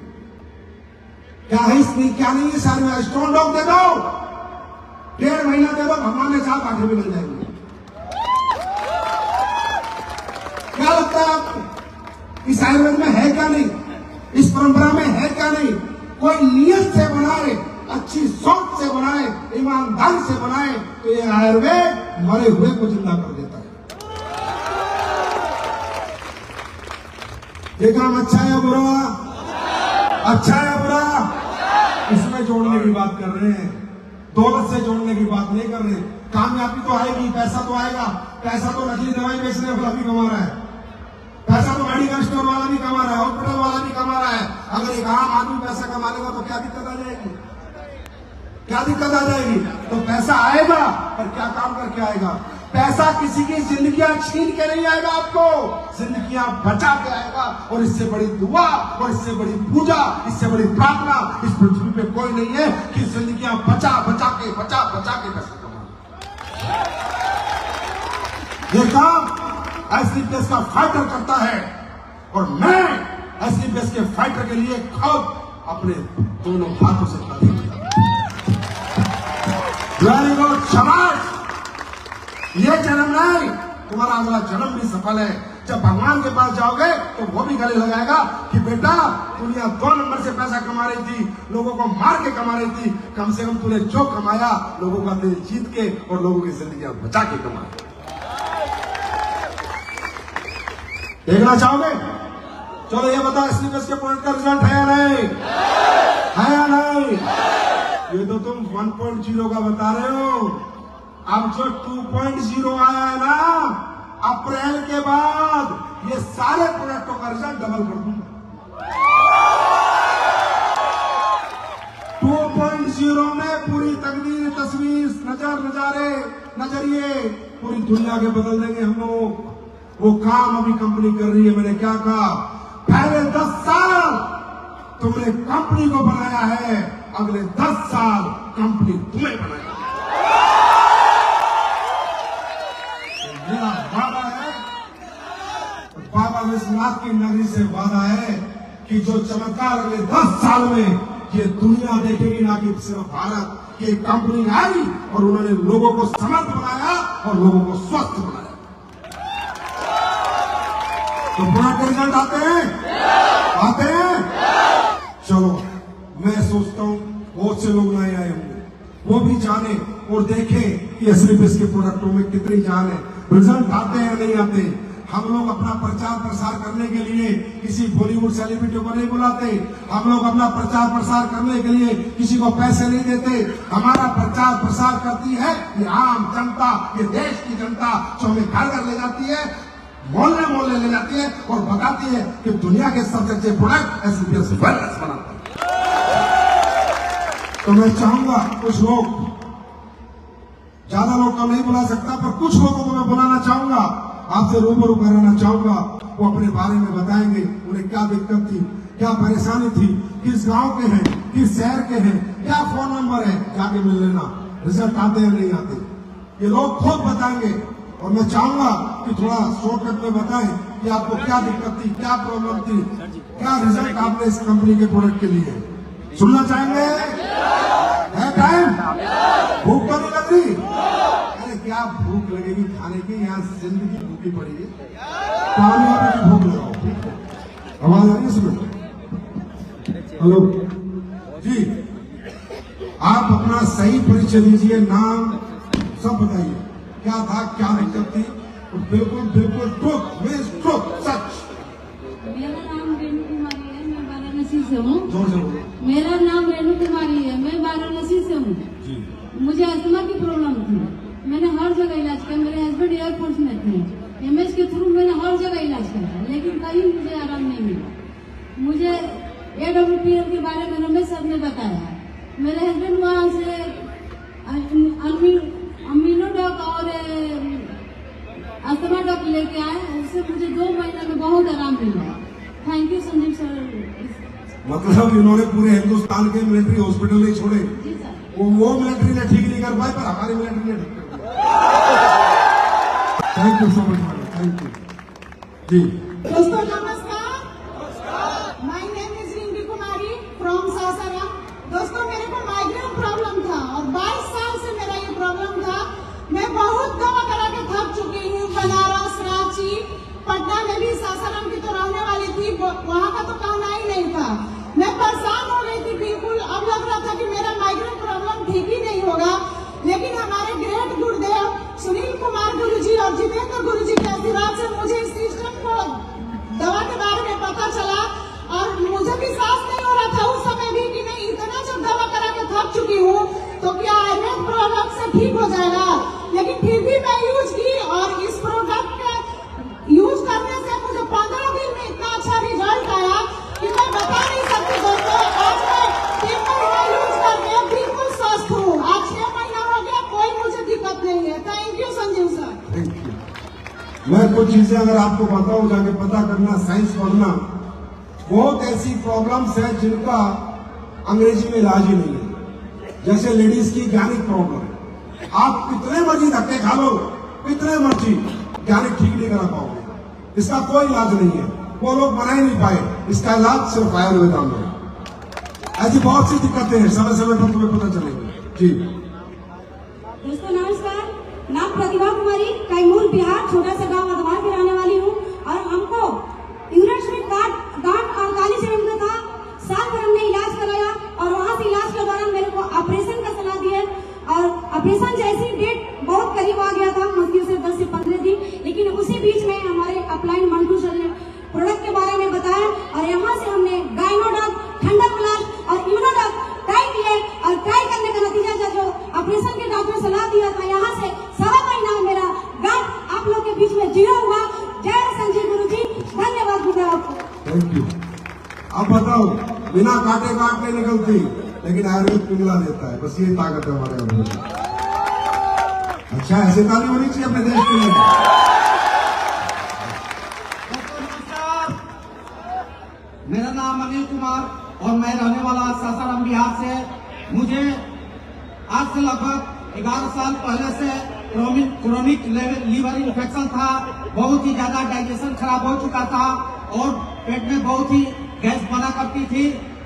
Speaker 2: क्या है इसमें, क्या नहीं है सारे में? स्टोन डॉग दे दो, 1.5 महीना दे दो, भगवान ने 4 गांठें भी मिल जाएंगी। क्या लगता है आपको? इस आयुर्वेद में है क्या नहीं, इस परंपरा में है क्या नहीं? कोई नियत से बनाए, अच्छी सोच से बनाए, ईमानदारी से बनाए, तो ये आयुर्वेद मरे हुए को जिंदा कर देता है। ये काम अच्छा है या बुरा? अच्छा है या बुरा? इसमें जोड़ने की बात कर रहे हैं, दौलत से जोड़ने की बात नहीं कर रहे। कामयाबी तो आएगी, पैसा तो आएगा। पैसा तो नकली दवाई बेचने वाला भी कमा रहा है, पैसा तो मेडिकल स्टोर वाला भी कमा रहा है, हॉस्पिटल वाला भी कमा रहा है। अगर एक आम आदमी पैसा कमा लेगा तो क्या दिक्कत आ जाएगी? क्या दिक्कत आ जाएगी? तो पैसा आएगा, पर क्या काम करके आएगा? पैसा किसी की जिंदगियां छीन के नहीं आएगा, आपको जिंदगियां बचा के आएगा। और इससे बड़ी दुआ और इससे बड़ी पूजा, इससे बड़ी प्रार्थना इस पृथ्वी पे कोई नहीं है कि जिंदगियां बचा बचा के पैसा कमा। ये काम एसलीपीएस का फाइटर करता है, और मैं एसलीपीएस के फाइटर के लिए खुद अपने दोनों हाथों से ताली बजाता हूं। वेरी गुड, शाबाश। ये जन्म नहीं, तुम्हारा अगला जन्म भी सफल है। जब भगवान के पास जाओगे तो वो भी गले लगाएगा कि बेटा दुनिया 2 नंबर से पैसा कमा रही थी, लोगों को मार के कमा रही थी, कम से कम तूने जो कमाया लोगों का दिल जीत के और लोगों की जिंदगी बचा के कमाया। देखना चाहोगे? चलो ये बताओ एसलीपीएस के पॉइंट का रिजल्ट है या नहीं? है या नहीं? ये तो तुम 1.0 का बता रहे हो। अब जो 2.0 आया है ना, अप्रैल के बाद ये सारे प्रोडक्टों का रिजल्ट डबल कर दूंगा। 2.0 में पूरी तकदीर, तस्वीर, नजरिए पूरी दुनिया के बदल देंगे हम लोग। वो काम अभी कंपनी कर रही है। मैंने क्या कहा? पहले 10 साल तुमने कंपनी को बनाया है, अगले 10 साल कंपनी तुम्हें बनाएगी। मेरा वादा है, बाबा विश्वनाथ की नगरी से वादा है कि जो चमत्कार अगले 10 साल में ये दुनिया देखेगी, ना कि सिर्फ भारत। ये कंपनी आई और उन्होंने लोगों को समर्थ बनाया और लोगों को स्वस्थ बनाया। तो प्रोडक्ट के रिजल्ट आते हैं। चलो मैं सोचता हूं बहुत से लोग नए आए होंगे, वो भी जाने और देखें कि एसलीपीएस के प्रोडक्टों में कितनी जान है। रिजल्ट आते हैं नहीं आते? हम लोग अपना प्रचार प्रसार करने के लिए किसी बॉलीवुड सेलिब्रिटी को नहीं बुलाते। हम लोग अपना प्रचार प्रसार करने के लिए किसी को पैसे नहीं देते। हमारा प्रचार प्रसार करती है ये आम जनता, ये देश की जनता, जो हमें घर घर ले जाती है, मोहल्ले मोहल्ले ले जाती है और बताती है कि दुनिया के सबसे अच्छे प्रोडक्ट एसलीपीएस वेलनेस बनाता है। तो मैं चाहूंगा कुछ लोग, ज्यादा लोग तो नहीं बुला सकता, पर कुछ लोगों को मैं बुलाना चाहूंगा, आपसे रूबरू कराना चाहूंगा। वो अपने बारे में बताएंगे, उन्हें क्या दिक्कत थी, क्या परेशानी थी, किस गांव के हैं, किस शहर के हैं, क्या फोन नंबर है, जाके मिल लेना, रिजल्ट आते हैं नहीं आते, ये लोग खुद बताएंगे। और मैं चाहूंगा कि थोड़ा शॉर्टकट में बताएं कि आपको क्या दिक्कत थी, क्या प्रॉब्लम थी, क्या रिजल्ट आपने इस कंपनी के प्रोडक्ट के लिए। सुनना चाहेंगे? है टाइम? भूख तो नहीं लग रही? अरे क्या भूख लगेगी खाने की, यहाँ जिंदगी भूखी पड़ी है, कामयाबी की भूख लगाओ। ठीक है, आवाज आ रही है इसमें? हेलो जी, आप अपना सही परिचय दीजिए, नाम सब बताइए, क्या था, क्या दिक्कत थी, तो बिल्कुल बिल्कुल ट्रुथ सच।
Speaker 3: मेरा नाम रेणु कुमारी है, मैं वाराणसी से हूँ।
Speaker 2: जोर से बोलो।
Speaker 3: मेरा नाम रेणु कुमारी है, मैं वाराणसी से हूँ। मुझे अस्थमा की प्रॉब्लम थी, मैंने हर जगह इलाज किया। मेरे हस्बैंड एयरफोर्स में थे, एमएस के थ्रू मैंने हर जगह इलाज किया, लेकिन कहीं मुझे आराम नहीं मिला। मुझे AWPL के बारे में रमेश सर ने बताया। मेरे हस्बैंड वहाँ से अमीनोडॉक और अस्थमा डॉक लेके आए, उससे मुझे 2 महीने में बहुत आराम मिला। Thank you Sanjeev sir.
Speaker 2: मतलब इन्होंने पूरे हिंदुस्तान के मिलिट्री हॉस्पिटल नहीं छोड़े।
Speaker 3: जी सर।
Speaker 2: वो मिलिट्री ने ठीक नहीं कर पाए, पर हमारी मिलिट्री ने ठीक कर पाया। Thank you so much, thank you ji.
Speaker 4: दोस्तों नमस्कार, my name is Rinki Kumari from Sasaram. दोस्तों मेरे को माइग्रेन प्रॉब्लम था और 22 साल से मेरा ये प्रॉब्लम था। मैं बहुत दवा करा के थक चुकी हूँ। बनारस, रांची, पटना में भी सासाराम की तो रहने वाली थी, वहाँ का तो कहना ही नहीं था। मैं परेशान हो गई थी बिल्कुल। अब लग रहा था कि मेरा माइग्रेन प्रॉब्लम ठीक ही नहीं होगा, लेकिन हमारे ग्रेट गुरुदेव सुनील कुमार गुरुजी और जितेंद्र गुरुजी के आशीर्वाद से मुझे इस सिस्टम को, दवा के बारे में पता चला और मुझे विश्वास नहीं हो रहा था उस समय भी कि मैं इतना जब दवा करा के थक चुकी हूँ तो क्या आयुर्वेद प्रोडक्ट से ठीक हो जाएगा। लेकिन फिर भी मैं यूज की और इस प्रोडक्ट का यूज करने से मुझे 15 दिन में इतना अच्छा रिजल्ट आया कि मैं बता नहीं सकती दोस्तों। आज मैं 3 महीना यूज करके बिल्कुल स्वस्थ हूँ। आज 6 महीना हो गया, कोई मुझे दिक्कत नहीं है। Thank you Sanjeev sir.
Speaker 2: Thank you. मैं कुछ चीजें अगर आपको बताऊं, जाके पता करना, साइंस पढ़ना। बहुत ऐसी प्रॉब्लम्स है जिनका अंग्रेजी में इलाज ही नहीं है। जैसे लेडीज की गैनिक प्रॉब्लम, आप कितने मर्जी धक्के खा लो, कितने मर्जी, गैनिक ठीक नहीं करा पाओगे। इसका कोई इलाज नहीं है, वो लोग बना ही नहीं पाए। इसका इलाज सिर्फ आयुर्वेदा में है। ऐसी बहुत सी दिक्कतें हैं, समय समय पर तुम्हें पता चलेगी जी।
Speaker 5: दोस्तों नमस्कार, नाम प्रतिभा कुमारी, कैमूर बिहार, छोटा सा गांव अधवार की रहने वाली हूँ। और हमको यूरिन में गांठ और काली से हमको था। साल भर हमने इलाज कराया और वहाँ से इलाज के दौरान मेरे को ऑपरेशन का सलाह दिए और ऑपरेशन जैसी डेट बहुत करीब आ गया था, मुश्किल से 10 से 15 दिन। लेकिन उसी बीच में हमारे अपलाइन मंटू सर ने प्रोडक्ट के बारे में बताया और यहाँ से हमने गाइनोडॉक, ठंडक प्लास और इम्यूनोडॉक ट्राई किए और ट्राई करने का नतीजा जो ऑपरेशन के डॉक्टर ने सलाह दिया था, यहाँ से 7 महीना मेरा गांठ आप लोग के बीच में 0 हुआ। जय संजय गुरु जी, धन्यवाद गुरुदेव आपको।
Speaker 2: Thank you. अब बताओ, बिना काटे गांठ नहीं निकलती, लेकिन आयुर्वेद पिघला देता है। बस ये ताकत है हमारे आयुर्वेद में। अच्छा, ऐसे ताली होनी चाहिए अपने देश के लिए।
Speaker 6: मेरा नाम अनिल कुमार और मैं रहने वाला सासाराम बिहार से। मुझे आज से लगभग 11 साल पहले से क्रोनिक लीवर इन्फेक्शन था। बहुत ही ज्यादा डाइजेशन खराब हो चुका था और पेट में बहुत ही गैस बना करती थी।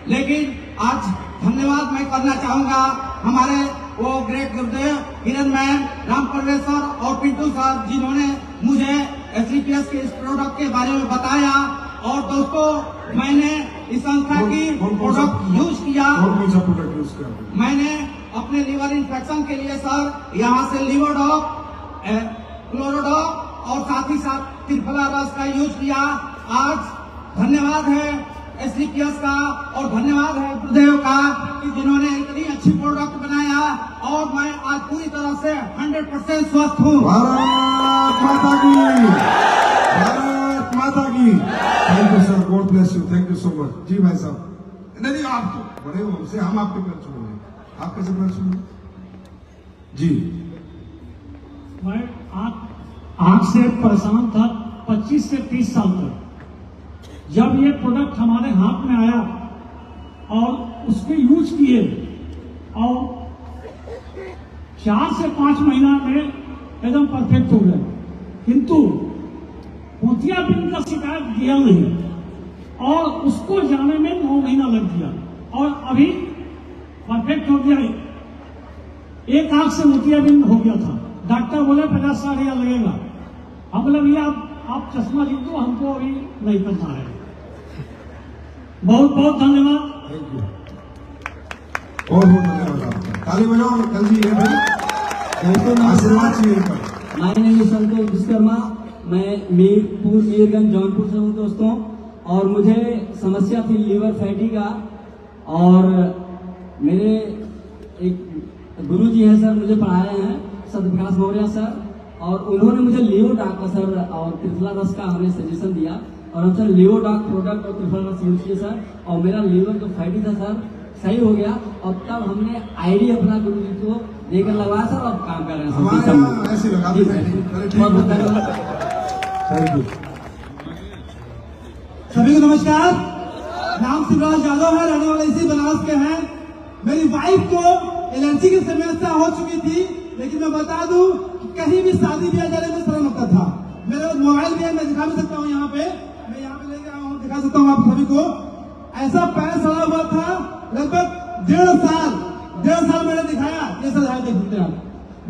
Speaker 6: लेकिन आज धन्यवाद मैं करना चाहूंगा हमारे वो ग्रेट गुरुदेव हिरन मैन, राम परमेश्वर और पिंटू सर, जिन्होंने मुझे एसलीपीएस के इस प्रोडक्ट के बारे में बताया। और दोस्तों मैंने इस संस्था की प्रोडक्ट यूज किया।
Speaker 2: कौन सा प्रोडक्ट यूज किया?
Speaker 6: मैंने अपने लीवर इन्फेक्शन के लिए सर यहाँ से लिवोडॉक, क्लोरोडॉक और साथ ही साथ त्रिफला रस का यूज किया। आज धन्यवाद है एसडीपीएस का और धन्यवाद है गुरुदेव का कि जिन्होंने इतनी अच्छी प्रोडक्ट बनाया और मैं आज पूरी तरह से 100% स्वस्थ हूँ।
Speaker 2: भारत माता की, भारत माता की। Thank you sir, god bless you, thank you so much. जी भाई साहब, नहीं आप तो बड़े हो हमसे, हम आपके पैर छूएंगे, आप कैसे पैर छूएंगे जी?
Speaker 7: मैं आंख से परेशान था 25 से 30 साल तक। जब ये प्रोडक्ट हमारे हाथ में आया और उसके यूज किए और 4 से 5 महीना में एकदम परफेक्ट हो गए, किंतु मोतियाबिंद का शिकायत किया नहीं और उसको जाने में 9 महीना लग गया और अभी परफेक्ट हो गया। एक आंख से मोतियाबिंद हो गया था, डॉक्टर बोले 50-60 हजार लगेगा। हम बोले भैया आप चश्मा जीत दो, हमको अभी नहीं करना है। बहुत बहुत धन्यवाद।
Speaker 2: थैंक यू, बहुत बहुत धन्यवाद आपका। ताली बजाओ जल्दी है भाई, आशीर्वाद चाहिए पर।
Speaker 8: माय नेम इज संतोष विश्वकर्मा, मैं मीरपुर मीरगंज जौनपुर से हूँ दोस्तों। और मुझे समस्या थी लीवर फैटी का, और मेरे एक गुरुजी हैं सर, मुझे पढ़ाए हैं सत्यप्रकाश मौर्य सर, और उन्होंने मुझे लियोडॉक का सर और त्रिफला रस का हमें सजेशन दिया और हम सर लियोडॉक प्रोडक्ट और त्रिफला रस यूज किए सर, और मेरा लीवर जो फैटी था सर सही हो गया। और तब हमने आईडी अपना गुरु जी को देकर लगवाया सर, और काम कर रहे हैं
Speaker 2: हमारे
Speaker 8: सर।
Speaker 2: यहाँ ऐसे लगा देते हैं।
Speaker 8: बहुत बहुत धन्यवाद।
Speaker 2: Thank you.
Speaker 6: सभी को नमस्कार। नाम शिवराज यादव है, रहने वाले इसी बनारस के हैं। मेरी वाइफ को एलर्जी की समस्या हो चुकी थी, लेकिन मैं बता दूं कि कहीं भी शादी ब्याह जाने में शर्म लगता था। मेरे पास मोबाइल भी है, मैं दिखा भी सकता हूँ यहाँ पे, मैं यहाँ पे लेके आया हूँ, दिखा सकता हूँ आप सभी को। ऐसा पैर सड़ा हुआ था लगभग 1.5 साल मैंने दिखाया। ये सर है, देखते हैं आप,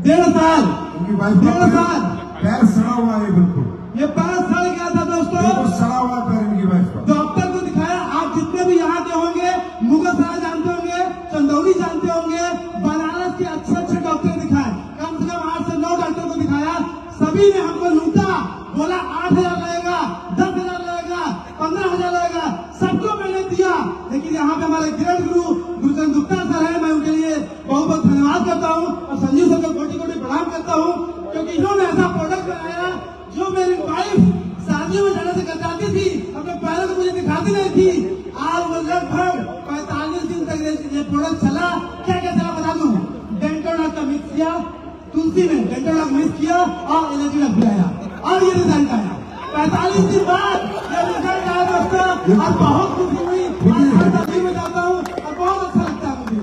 Speaker 6: 1.5 साल,
Speaker 2: उनकी वाइफ
Speaker 6: 1.5 साल
Speaker 2: पैर सड़ा हुआ है, बिल्कुल
Speaker 6: ये पैर सड़ गया था दोस्तों।
Speaker 2: बिल्कुल सड़ा हुआ है पैर इनकी वाइफ का।
Speaker 6: डॉक्टर को दिखाया। आप जितने भी यहाँ के होंगे, मुगलसराय जानते होंगे, चंदौली जानते होंगे, बनारस के अच्छे अच्छे डॉक्टर दिखाए, कम से कम 8 से 9 डॉक्टर को दिखाया। सभी ने हमको लूटा, बोला 8,000 लगेगा, 10,000 लगेगा, 15,000 लगेगा, सबको मैंने दिया। लेकिन यहाँ पे हमारे ग्रेट गुरु गुरुचंद गुप्ता सर है, मैं उनके लिए बहुत बहुत धन्यवाद करता हूँ और संजीव सर को कोटि कोटि प्रणाम करता हूँ, क्योंकि इन्होंने ऐसा प्रोडक्ट बनाया जो मेरी वाइफ शादियों में जाने से कतराती थी, अपने पैरों को मुझे दिखाती नहीं थी। आज वो लगभग 45 दिन तक ये प्रोडक्ट चला। क्या क्या चला बता दूं? डेंटोडॉक का मिक्स किया, तुलसी में डेंटोडॉक मिक्स किया और एलर्जी लग गया और ये रिजल्ट आया। 45 दिन बाद ये रिजल्ट आया दोस्तों, और बहुत खुशी हुई। में जाता हूँ और बहुत अच्छा लगता है मुझे।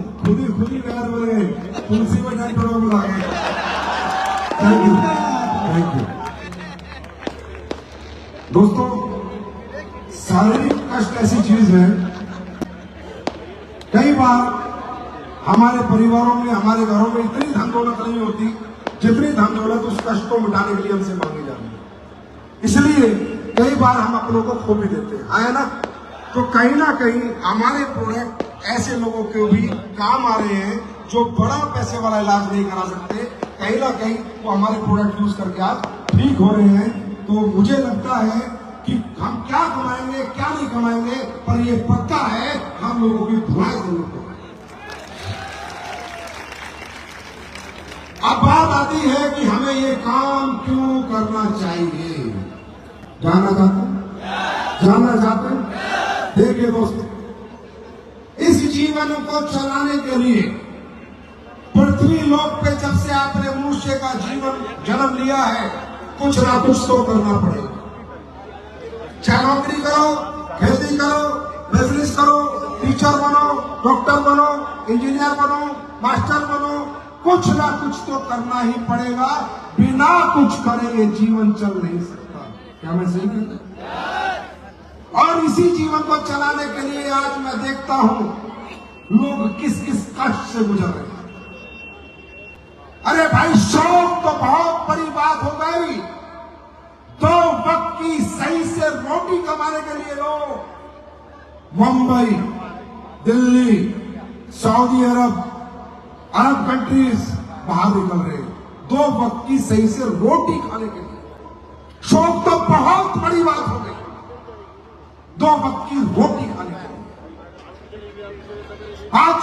Speaker 2: खुद ही पैर बोल गए, तुलसी में डेंटोडॉक मिला गए। Thank you, thank you. दोस्तों, शारीरिक कष्ट ऐसी चीज है, कई बार हमारे परिवारों में, हमारे घरों में इतनी धन दौलत नहीं होती जितनी धन दौलत उस कष्ट को मिटाने के लिए हमसे मांगी जाती है। इसलिए कई बार हम अपनों को खो भी देते हैं, है ना? तो कहीं ना कहीं हमारे प्रोडक्ट ऐसे लोगों के भी काम आ रहे हैं जो बड़ा पैसे वाला इलाज नहीं करा सकते, कहीं ना कहीं वो हमारे प्रोडक्ट यूज करके आज ठीक हो रहे हैं। तो मुझे लगता है कि हम क्या कमाएंगे क्या नहीं कमाएंगे, पर ये पक्का है हम लोगों की दुआएं जरूर करें। अब बात आती है कि हमें ये काम क्यों करना चाहिए। जानना चाहते हैं? देखिए दोस्तों, इस जीवन को चलाने के लिए पृथ्वी लोक पे जब से आपने मनुष्य का जीवन जन्म लिया है, कुछ ना कुछ तो करना पड़ेगा। चाहे नौकरी करो, खेती करो, बिजनेस करो, टीचर बनो, डॉक्टर बनो, इंजीनियर बनो, मास्टर बनो, कुछ ना कुछ तो करना ही पड़ेगा। बिना कुछ करे ये जीवन चल नहीं सकता। क्या मैं सही कहता? और इसी जीवन को चलाने के लिए आज मैं देखता हूं लोग किस किस कष्ट से गुजर रहे हैं। अरे भाई, शौक तो बहुत बड़ी बात हो गई। 2 वक्त की सही से रोटी कमाने के लिए लोग मुंबई, दिल्ली, सऊदी अरब कंट्रीज बाहर निकल रहे हैं, 2 वक्त की सही से रोटी खाने के लिए। शौक तो बहुत बड़ी बात हो गई, 2 वक्त की रोटी खाने के लिए। आज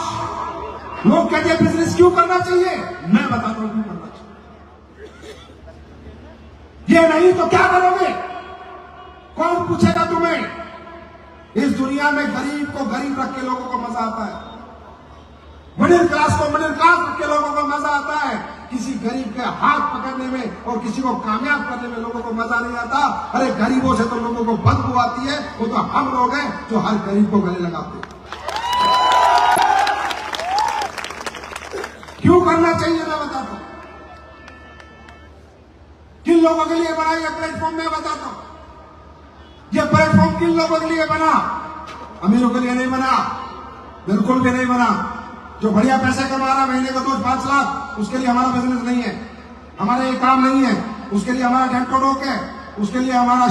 Speaker 2: लोग कहते हैं बिजनेस क्यों करना चाहिए, मैं बताता हूं क्यों करना चाहिए। ये नहीं तो क्या करोगे, कौन पूछेगा तुम्हें। इस दुनिया में गरीब को गरीब रख के लोगों को मजा आता है, मिडिल क्लास को मिडिल क्लास रख के लोगों को मजा आता है। किसी गरीब के हाथ पकड़ने में और किसी को कामयाब करने में लोगों को मजा नहीं आता। अरे गरीबों से तो लोगों को बदबू आती है, वो तो हम लोग हैं जो हर गरीब को गले लगाते हैं। क्यों करना चाहिए मैं बताता हूं, किन लोगों के लिए बना ये प्लेटफॉर्म मैं बताता हूं। ये प्लेटफॉर्म किन लोगों के लिए बना, अमीरों के लिए नहीं बना, बिल्कुल भी नहीं बना। जो बढ़िया पैसे कमा रहा महीने का 2-5 लाख, उसके लिए हमारा बिजनेस नहीं है, हमारा ये काम नहीं है। उसके लिए हमारा डेंटोडोक है, उसके लिए हमारा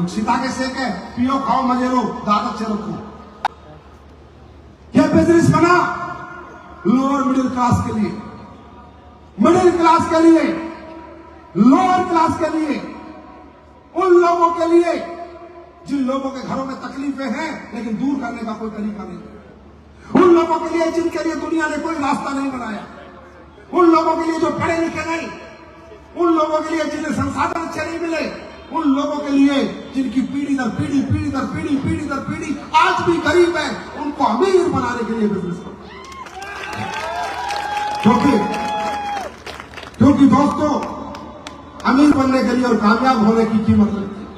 Speaker 2: सीता के सेक है, पियो खाओ मजे लो दादत से रखो। यह बिजनेस बना लोअर मिडिल क्लास के लिए, मिडिल क्लास के लिए, लोअर क्लास के लिए, उन लोगों के लिए जिन लोगों के घरों में तकलीफें हैं लेकिन दूर करने का कोई तरीका नहीं, उन लोगों के लिए जिनके लिए दुनिया ने कोई रास्ता नहीं बनाया, उन लोगों के लिए जो पढ़े लिखे नहीं, उन लोगों के लिए जिन्हें संसाधन अच्छे नहीं मिले, उन लोगों के लिए जिनकी पीढ़ी दर पीढ़ी, पीढ़ी दर पीढ़ी, पीढ़ी दर पीढ़ी आज भी गरीब है, उनको अमीर बनाने के लिए बिजनेस करो। क्योंकि दोस्तों, अमीर बनने के लिए और कामयाब होने की कीमत लगती है।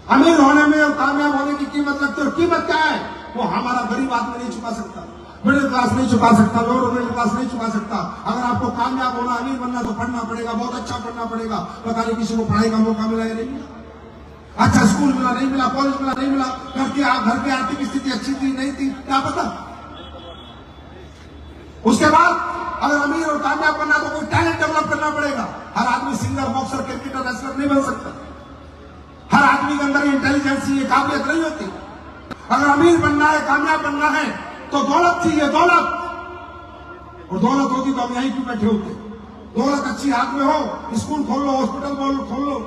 Speaker 2: अमीर होने में और कामयाब होने की कीमत लगती है। और कीमत क्या है, वो हमारा गरीब आदमी नहीं चुका सकता, मिडिल क्लास नहीं चुका सकता, लोअर मिडिल क्लास नहीं चुका सकता। अगर आपको कामयाब होना, अमीर बनना तो पढ़ना पड़ेगा, बहुत अच्छा पढ़ना पड़ेगा। पता नहीं किसी को पढ़ाई का मौका मिला या नहीं मिला, अच्छा स्कूल मिला नहीं मिला, कॉलेज मिला नहीं मिला, घर की आर्थिक स्थिति अच्छी थी नहीं थी, क्या पता। उसके बाद अगर अमीर और कामयाब बनना तो कोई टैलेंट डेवलप करना पड़ेगा। हर आदमी सिंगर, बॉक्सर, क्रिकेटर, रेसलर नहीं बन सकता। हर आदमी के अंदर इंटेलिजेंस, ये काबिलियत नहीं होती। अगर अमीर बनना है, कामयाब बनना है तो दौलत चाहिए, दौलत। और दौलत होती तो हम यहीं क्यों बैठे होते। दौलत अच्छी हाथ में हो, स्कूल खोल लो, हॉस्पिटल खोल लो,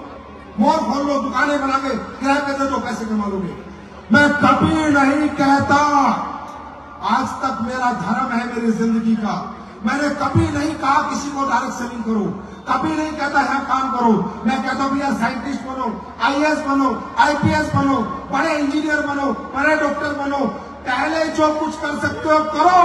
Speaker 2: मॉल खोल लो, दुकानें बना के किराए पे दे दो, पैसे कमा लोगे। मैं कभी नहीं कहता, आज तक मेरा धर्म है मेरी जिंदगी का, मैंने कभी नहीं कहा किसी को डायरेक्ट सेलिंग करो, कभी नहीं कहता है काम करो। मैं कहता हूं यार साइंटिस्ट बनो, आईएएस बनो, आईपीएस बनो, बड़े इंजीनियर बनो, बड़े डॉक्टर बनो। पहले जो कुछ कर सकते हो करो,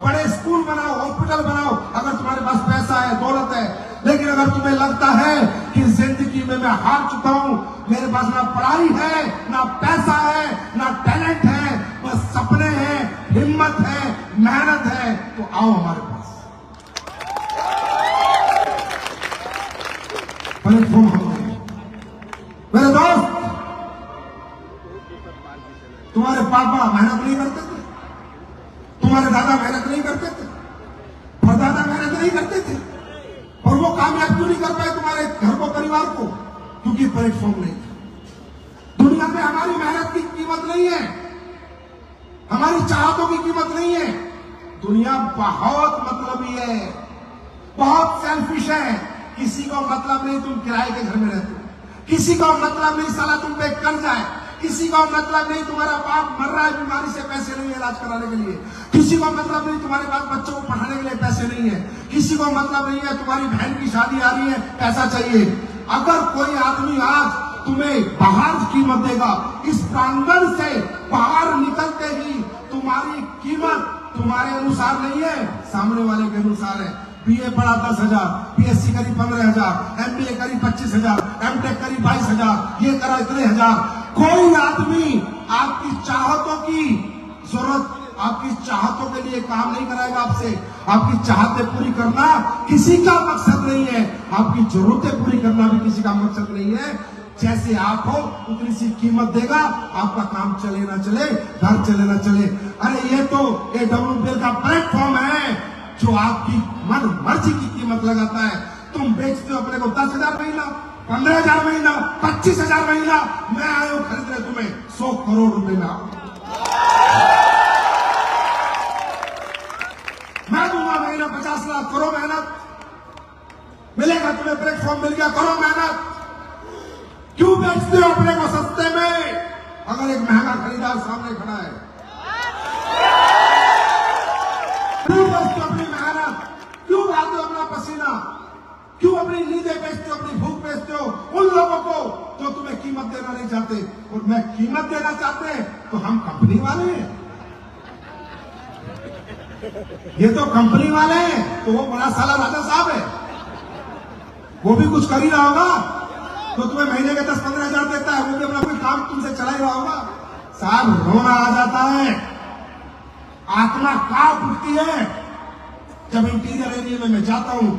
Speaker 2: बड़े स्कूल बनाओ, हॉस्पिटल बनाओ, अगर तुम्हारे पास पैसा है, दौलत है। लेकिन अगर तुम्हें लगता है कि जिंदगी में मैं हार चुका हूं, मेरे पास ना पढ़ाई है, ना पैसा है, ना टैलेंट है, बस सपने हैं, हिम्मत है, मेहनत है, तो आओ हमारे पास। प्लेटफॉर्म हम देंगे। मेरे दोस्त, तुम्हारे पापा मेहनत नहीं करते थे, तुम्हारे दादा मेहनत नहीं करते थे, परदादा मेहनत नहीं करते थे, और वो कामयाब क्यों नहीं कर पाए तुम्हारे घर को, परिवार को? क्योंकि प्लेटफॉर्म नहीं था। दुनिया में हमारी मेहनत की कीमत नहीं है, हमारी चाहतों की कीमत नहीं है। दुनिया बहुत मतलबी है, बहुत सेल्फिश है। किसी को मतलब नहीं तुम किराए के घर में रहते हो, किसी को मतलब नहीं साला तुम पे कर्ज है, किसी को मतलब नहीं तुम्हारा बाप मर रहा है, बीमारी से पैसे नहीं है इलाज कराने के लिए, किसी को मतलब नहीं तुम्हारे पास बच्चों को पढ़ाने के लिए पैसे नहीं है, किसी को मतलब नहीं है तुम्हारी बहन की शादी आ रही है, पैसा चाहिए। अगर कोई आदमी आज तुम्हें बाहर कीमत देगा, इस प्रांगण से बाहर निकलते ही तुम्हारी कीमत तुम्हारे अनुसार नहीं है, सामने वाले के अनुसार है। बीए पढ़ा 10,000, पीएससी करी 15,000, एमबीए करी 25,000, एमटेक करी 22,000, ये करा इतने हजार। कोई आदमी आपकी चाहतों की जरूरत, आपकी चाहतों के लिए काम नहीं कराएगा आपसे। आपकी चाहतें पूरी करना किसी का मकसद नहीं है, आपकी जरूरतें पूरी करना भी किसी का मकसद नहीं है। जैसे आप हो उतनी सी कीमत देगा, आपका काम चले ना चले, घर चले ना चले। अरे ये तो AWPL का प्लेटफॉर्म है जो आपकी मन मर्जी की कीमत लगाता है। तुम बेचते हो अपने को 10,000 महीना, 15,000 महीना, 25,000 महीना, मैं आया हूं खरीदने तुम्हें 100 करोड़ रुपए में। मैं दूंगा महीना 50 लाख, करो मेहनत। मिलेगा तुम्हें प्लेटफॉर्म मिल गया, करो मेहनत। क्यों बेचते हो अपने को सस्ते में अगर एक महंगा खरीदार सामने खड़ा है? क्यों बेचते हो अपनी मेहनत? क्यों बहाते हो अपना पसीना? क्यों अपनी नींदें बेचते हो, अपनी भूख बेचते हो उन लोगों को जो तुम्हें कीमत देना नहीं चाहते? और मैं कीमत देना चाहते हैं तो हम कंपनी वाले हैं, ये तो कंपनी वाले हैं। तो वो बड़ा साला राजा साहब है, वो भी कुछ कर ही रहा होगा, तो तुम्हें महीने के 10-15 हजार देता है, वो भी अपना कोई काम तुमसे चला ही रहा होगा। साहब रोना आ जाता है, आत्मा कांप उठती है जब इंटीरियर एरिया में मैं जाता हूं।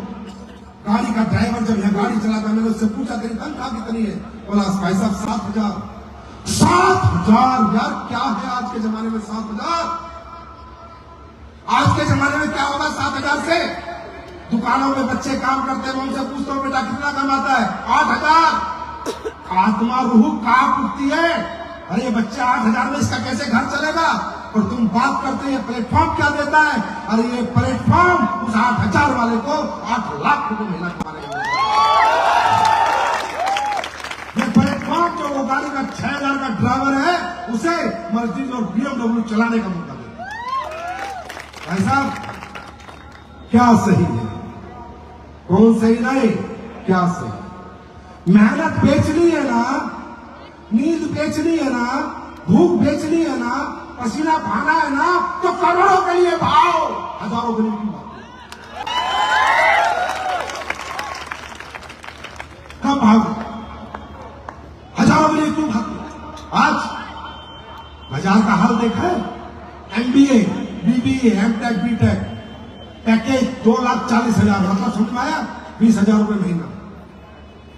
Speaker 2: गाड़ी का ड्राइवर जब यहां गाड़ी चलाता है, मैंने उससे पूछा तेरी तनख्वाह कितनी है? बोला भाई साहब 7,000। 7,000 यार, क्या है आज के जमाने में 7,000? आज के जमाने में क्या होगा 7,000 से? दुकानों में बच्चे काम करते हैं, मैं उनसे पूछता हूँ बेटा कितना कमाता है? 8,000। आत्मा रूह कांप उठती है, अरे ये बच्चे 8,000 में इसका कैसे घर चलेगा? और तुम बात करते हैं प्लेटफॉर्म क्या देता है? अरे ये प्लेटफॉर्म उस 8,000 वाले को 8 लाख रुपए महीना कमाएगा। ये प्लेटफॉर्म जो वो गाड़ी का 6,000 का ड्राइवर है उसे मर्सिडीज और BMW चलाने का मौका देता है। भाई साहब क्या सही है, कौन सही नहीं, क्या सही? मेहनत बेचनी है ना, नींद बेचनी है ना, भूख बेचनी है ना, पसीना बहाना है ना, तो करोड़ों के लिए भाव, हजारों के लिए क्यों भाव? कब भाव? हजारों के लिए क्यों भाव? आज बाजार का हाल देखा है? MBA, BBA, MTech, BTech package 2,40,000, मतलब समझ में आया? 20,000 रुपए महीना।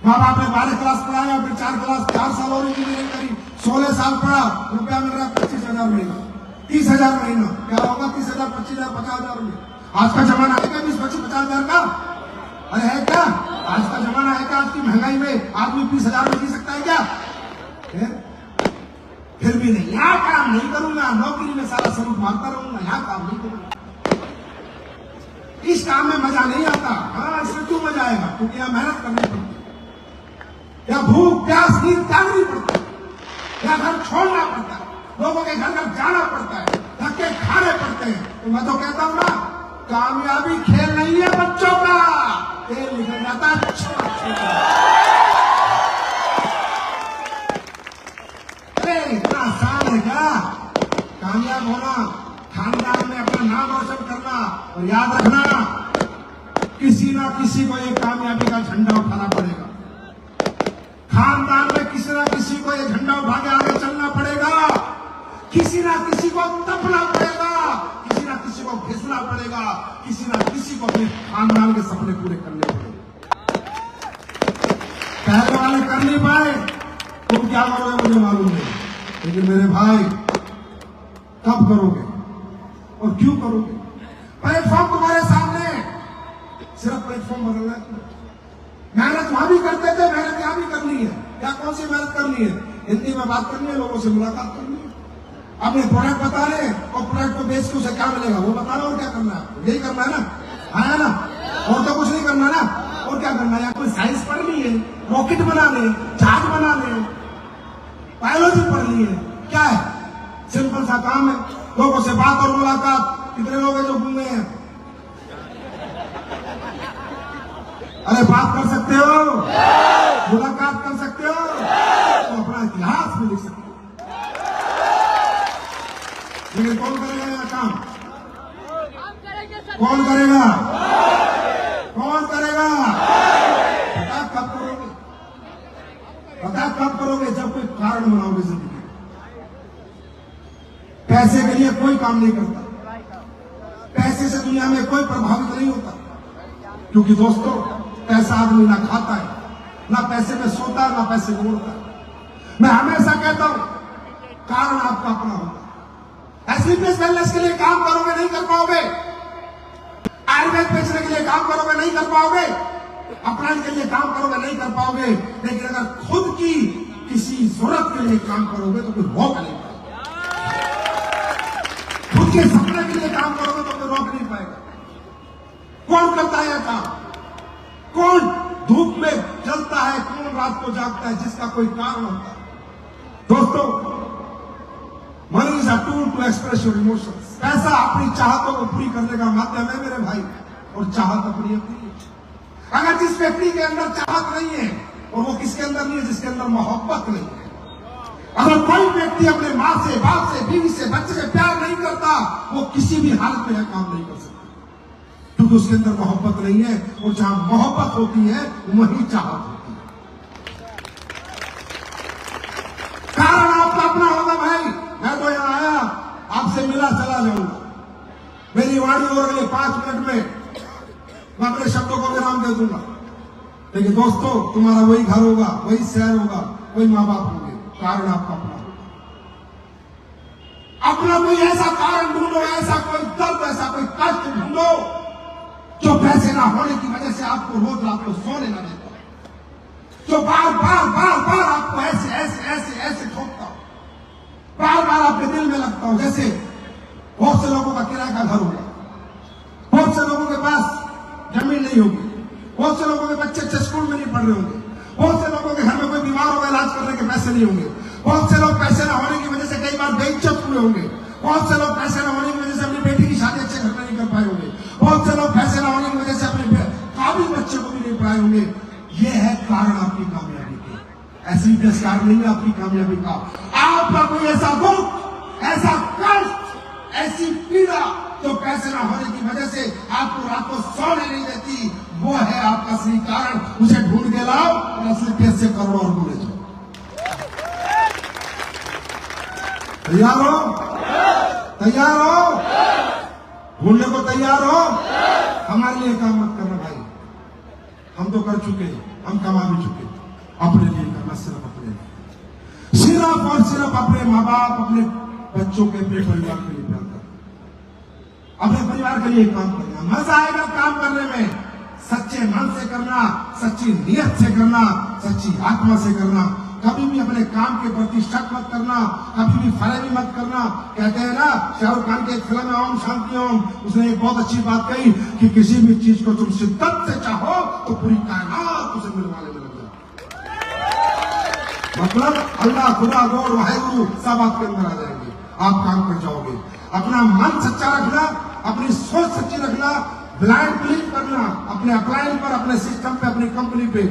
Speaker 2: माँ बाप ने 12 क्लास पढ़ाया, फिर 4 क्लास 4 साल और इंजीनियरिंग करी, 16 साल पढ़ा, रुपया मिल रहा है 25,000 महीना, 30,000 महीना। क्या होगा 30,000, 25,000, 50,000 में? आज का जमाना है क्या 20-25, 50,000 का? अरे है क्या? आज का जमाना है क्या? आज की महंगाई में आदमी 20,000 में जी सकता है क्या? फिर भी नहीं, यहाँ काम नहीं करूंगा, नौकरी में सारा स्वरूप मारता रहूंगा, यहाँ काम नहीं करूंगा। इस काम में मजा नहीं आता। हाँ, इसमें क्यों मजा आएगा? क्योंकि यहाँ मेहनत करनी पड़ती है, या भूख प्यास नींद त्यागनी पड़ती है, या घर छोड़ना पड़ता है, लोगों के घर घर जाना पड़ता है, धक्के खाने पड़ते हैं। तो मैं तो कहता हूँ ना, कामयाबी खेल नहीं है बच्चों का, खेल निकल जाता है इतना आसान है क्या कामयाब होना? खानदान में अपना नाम रोशन करना, और याद रखना किसी ना किसी को ये कामयाबी का झंडा उठाना पड़ेगा। खानदान में किसी ना किसी को ये झंडा उठा के आगे चलना पड़ेगा, किसी ना किसी को तपना पड़ेगा, किसी ना किसी को घिसना पड़ेगा, किसी ना किसी को अपने खानदान के सपने पूरे करने पड़ेंगे। पहले वाले कर नहीं पाए, तुम क्या करोगे मुझे मालूम नहीं, लेकिन मेरे भाई कब करोगे और क्यों करोगे? प्लेटफॉर्म तुम्हारे सामने, सिर्फ प्लेटफॉर्म बदलना है। मेहनत वहां भी करते थे, मेहनत यहां भी करनी है। क्या कौन सी मेहनत करनी है? हिंदी में बात करनी है, लोगों से मुलाकात करनी है, अपने प्रोडक्ट बता रहे, और प्रोडक्ट को बेच के उसे क्या मिलेगा वो बता रहे, और क्या करना है? यही करना है ना, आया ना? और तो कुछ नहीं करना ना, और क्या करना है? या कोई साइंस पढ़ ली है, रॉकेट बना ले, जहाज बना ले, बायोलॉजी पढ़ ली है, क्या है? सिंपल सा काम है, लोगों से बात और मुलाकात। कितने लोग हैं जो घूम गए हैं? अरे बात कर सकते हो, मुलाकात कर सकते हो, तो अपना इतिहास भी लिख सकते हो। लेकिन कौन करेगा यह काम? कौन करेगा? कौन करेगा? पता कब करोगे? पता कब करोगे? जब कोई कारण बनाओगे जिंदगी। पैसे के लिए कोई काम नहीं करता, पैसे से दुनिया में कोई प्रभावित नहीं होता, क्योंकि दोस्तों पैसा आदमी ना खाता है, ना पैसे में सोता है, ना पैसे में उड़ता है। मैं हमेशा कहता हूं कारण आपका अपना होगा। एसलीपियस वेलनेस के लिए काम करोगे नहीं कर पाओगे, आयुर्वेद बेचने के लिए काम करोगे नहीं कर पाओगे, अपराध के लिए काम करोगे नहीं कर पाओगे, लेकिन अगर खुद की किसी जरूरत के लिए काम करोगे तो कोई रोक नहीं पाएगा, खुद के सपने के लिए काम करोगे तो कोई रोक नहीं पाएगा। कौन करता है यह काम? कौन? धूप में जलता है, कौन रात को जागता है, जिसका कोई कारण होता है। दोस्तों, money is a tool to express your emotions. पैसा अपनी चाहतों को पूरी करने का माध्यम है मेरे भाई, और चाहत अपनी अपनी। अगर जिस व्यक्ति के अंदर चाहत नहीं है, और वो किसके अंदर नहीं है, जिसके अंदर मोहब्बत नहीं है। अगर कोई व्यक्ति अपने माँ से, बाप से, बीवी से, बच्चे से प्यार नहीं करता, वो किसी भी हालत में यह काम नहीं कर सकता, क्योंकि उसके अंदर मोहब्बत नहीं है। और जहां मोहब्बत होती है वहीं चाहत होती है। कारण आपका अपना होगा भाई। मैं तो यहां आया, आपसे मिला, चला जाऊंगा। मेरी वाणी और अगले 5 मिनट में मैं अपने शब्दों को विराम दे दूंगा। लेकिन दोस्तों, तुम्हारा वही घर होगा, वही शहर होगा, वही माँ बाप होंगे। कारण आपका अपना होगा। अपना कोई ऐसा कारण ढूंढो, ऐसा कोई दर्द, ऐसा कोई कष्ट ढूंढो जो पैसे ना होने की वजह से आपको रोज रात को सोने ना देता, जो बार बार बार बार आपको ऐसे ऐसे ऐसे ऐसे ठोकता हो, बार बार आपके दिल में लगता हो। जैसे बहुत से लोगों का किराए का घर होगा, बहुत से लोगों के पास जमीन नहीं होगी, बहुत से लोगों के बच्चे अच्छे स्कूल में नहीं पढ़ रहे होंगे, बहुत से लोगों के घर में कोई बीमार होगा, इलाज करने के पैसे नहीं होंगे, बहुत से लोग पैसे न होने की वजह से कई बार बेइज्जत हुए होंगे, बहुत से लोग पैसे न होने की वजह से अपनी बेटी की शादी अच्छे घर में नहीं कर पाए होंगे, बहुत से लोग पैसे न होने की वजह से अपने काबिल बच्चे को भी नहीं पढ़ाए होंगे। ये है कारण आपकी कामयाबी के। ऐसी कारण नहीं है आपकी कामयाबी का। आपका कोई ऐसा दुख, ऐसा कष्ट, ऐसी पीड़ा जो पैसे न होने की वजह से आपको रात को सोने नहीं देती, वो है आपका असली कारण। उसे ढूंढ के लाओ और असली केस से करो और ढूंढे जाओ। तैयार हो? तैयार हो? ढूंढने को तैयार हो? हमारे लिए काम मत करना भाई, हम तो कर चुके, हम कमा भी चुके। अपने लिए करना, सिर्फ अपने लिए, सिर्फ और सिर्फ अपने माँ बाप, अपने बच्चों के, अपने परिवार के लिए प्यार करना, अपने परिवार के लिए काम करना। मजा आएगा काम करने में। सच्चे मन से करना, सच्ची नियत से करना, सच्ची आत्मा से करना। कभी भी अपने काम के प्रति शक मत करना, कभी भी फरेबी मत करना। कहते हैं ना, शाहरुख खान की एक फिल्म है ओम शांति ओम, उसने एक बहुत अच्छी बात कही कि किसी भी चीज को तुम शिद्दत से चाहो तो पूरी कायनात उसे मिलवाने में लग जाए। मतलब अल्लाह, खुदा, गॉड, वाहिगुरु सब आपके अंदर आ जाएंगे, आप काम कर जाओगे। अपना मन सच्चा रखना, अपनी सोच सच्ची रखना, ब्लाइंड बिलीव करना अपने अपलाइन पर, अपने सिस्टम पे, अपनी कंपनी पे।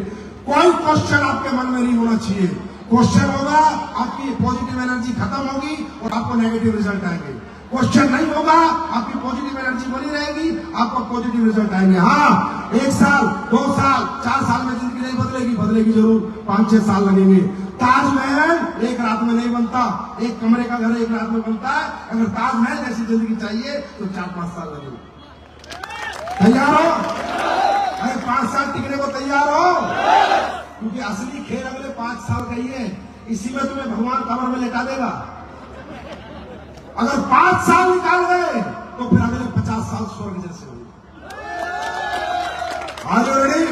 Speaker 2: कोई क्वेश्चन आपके मन में नहीं होना चाहिए। क्वेश्चन होगा, आपकी पॉजिटिव एनर्जी खत्म होगी और आपको नेगेटिव रिजल्ट आएंगे। क्वेश्चन नहीं होगा, आपकी पॉजिटिव एनर्जी बनी रहेगी, आपको पॉजिटिव रिजल्ट आएंगे। हाँ, 1 साल, 2 साल, 4 साल में जिंदगी नहीं बदलेगी, बदलेगी जरूर, 5-6 साल लगेंगे। ताजमहल एक रात में नहीं बनता, एक कमरे का घर एक रात में बनता है। अगर ताजमहल जैसी जिंदगी चाहिए तो 4-5 साल लगेंगे। तैयार हो? अरे 5 साल टिकने को तैयार हो? क्योंकि असली खेल अगले 5 साल का ही है। इसी में तुम्हें भगवान कमर में लेटा देगा। अगर 5 साल निकाल गए तो फिर अगले 50 साल स्वर्ग जैसे होंगे। आज रेडी?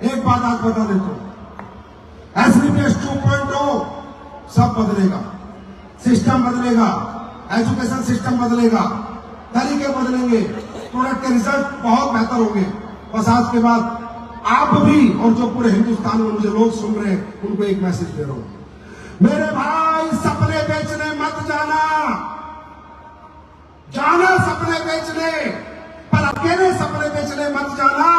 Speaker 2: एक बात आप बता देता हूं, SBPS 2.0 सब बदलेगा, सिस्टम बदलेगा, एजुकेशन सिस्टम बदलेगा, तरीके बदलेंगे, प्रोडक्ट के रिजल्ट बहुत बेहतर होंगे। बस आज के बाद आप भी और जो पूरे हिंदुस्तान में मुझे लोग सुन रहे हैं, उनको एक मैसेज दे रहा हूं, मेरे भाई, सपने बेचने मत जाना। जाना सपने बेचने, पर अकेले सपने बेचने मत जाना।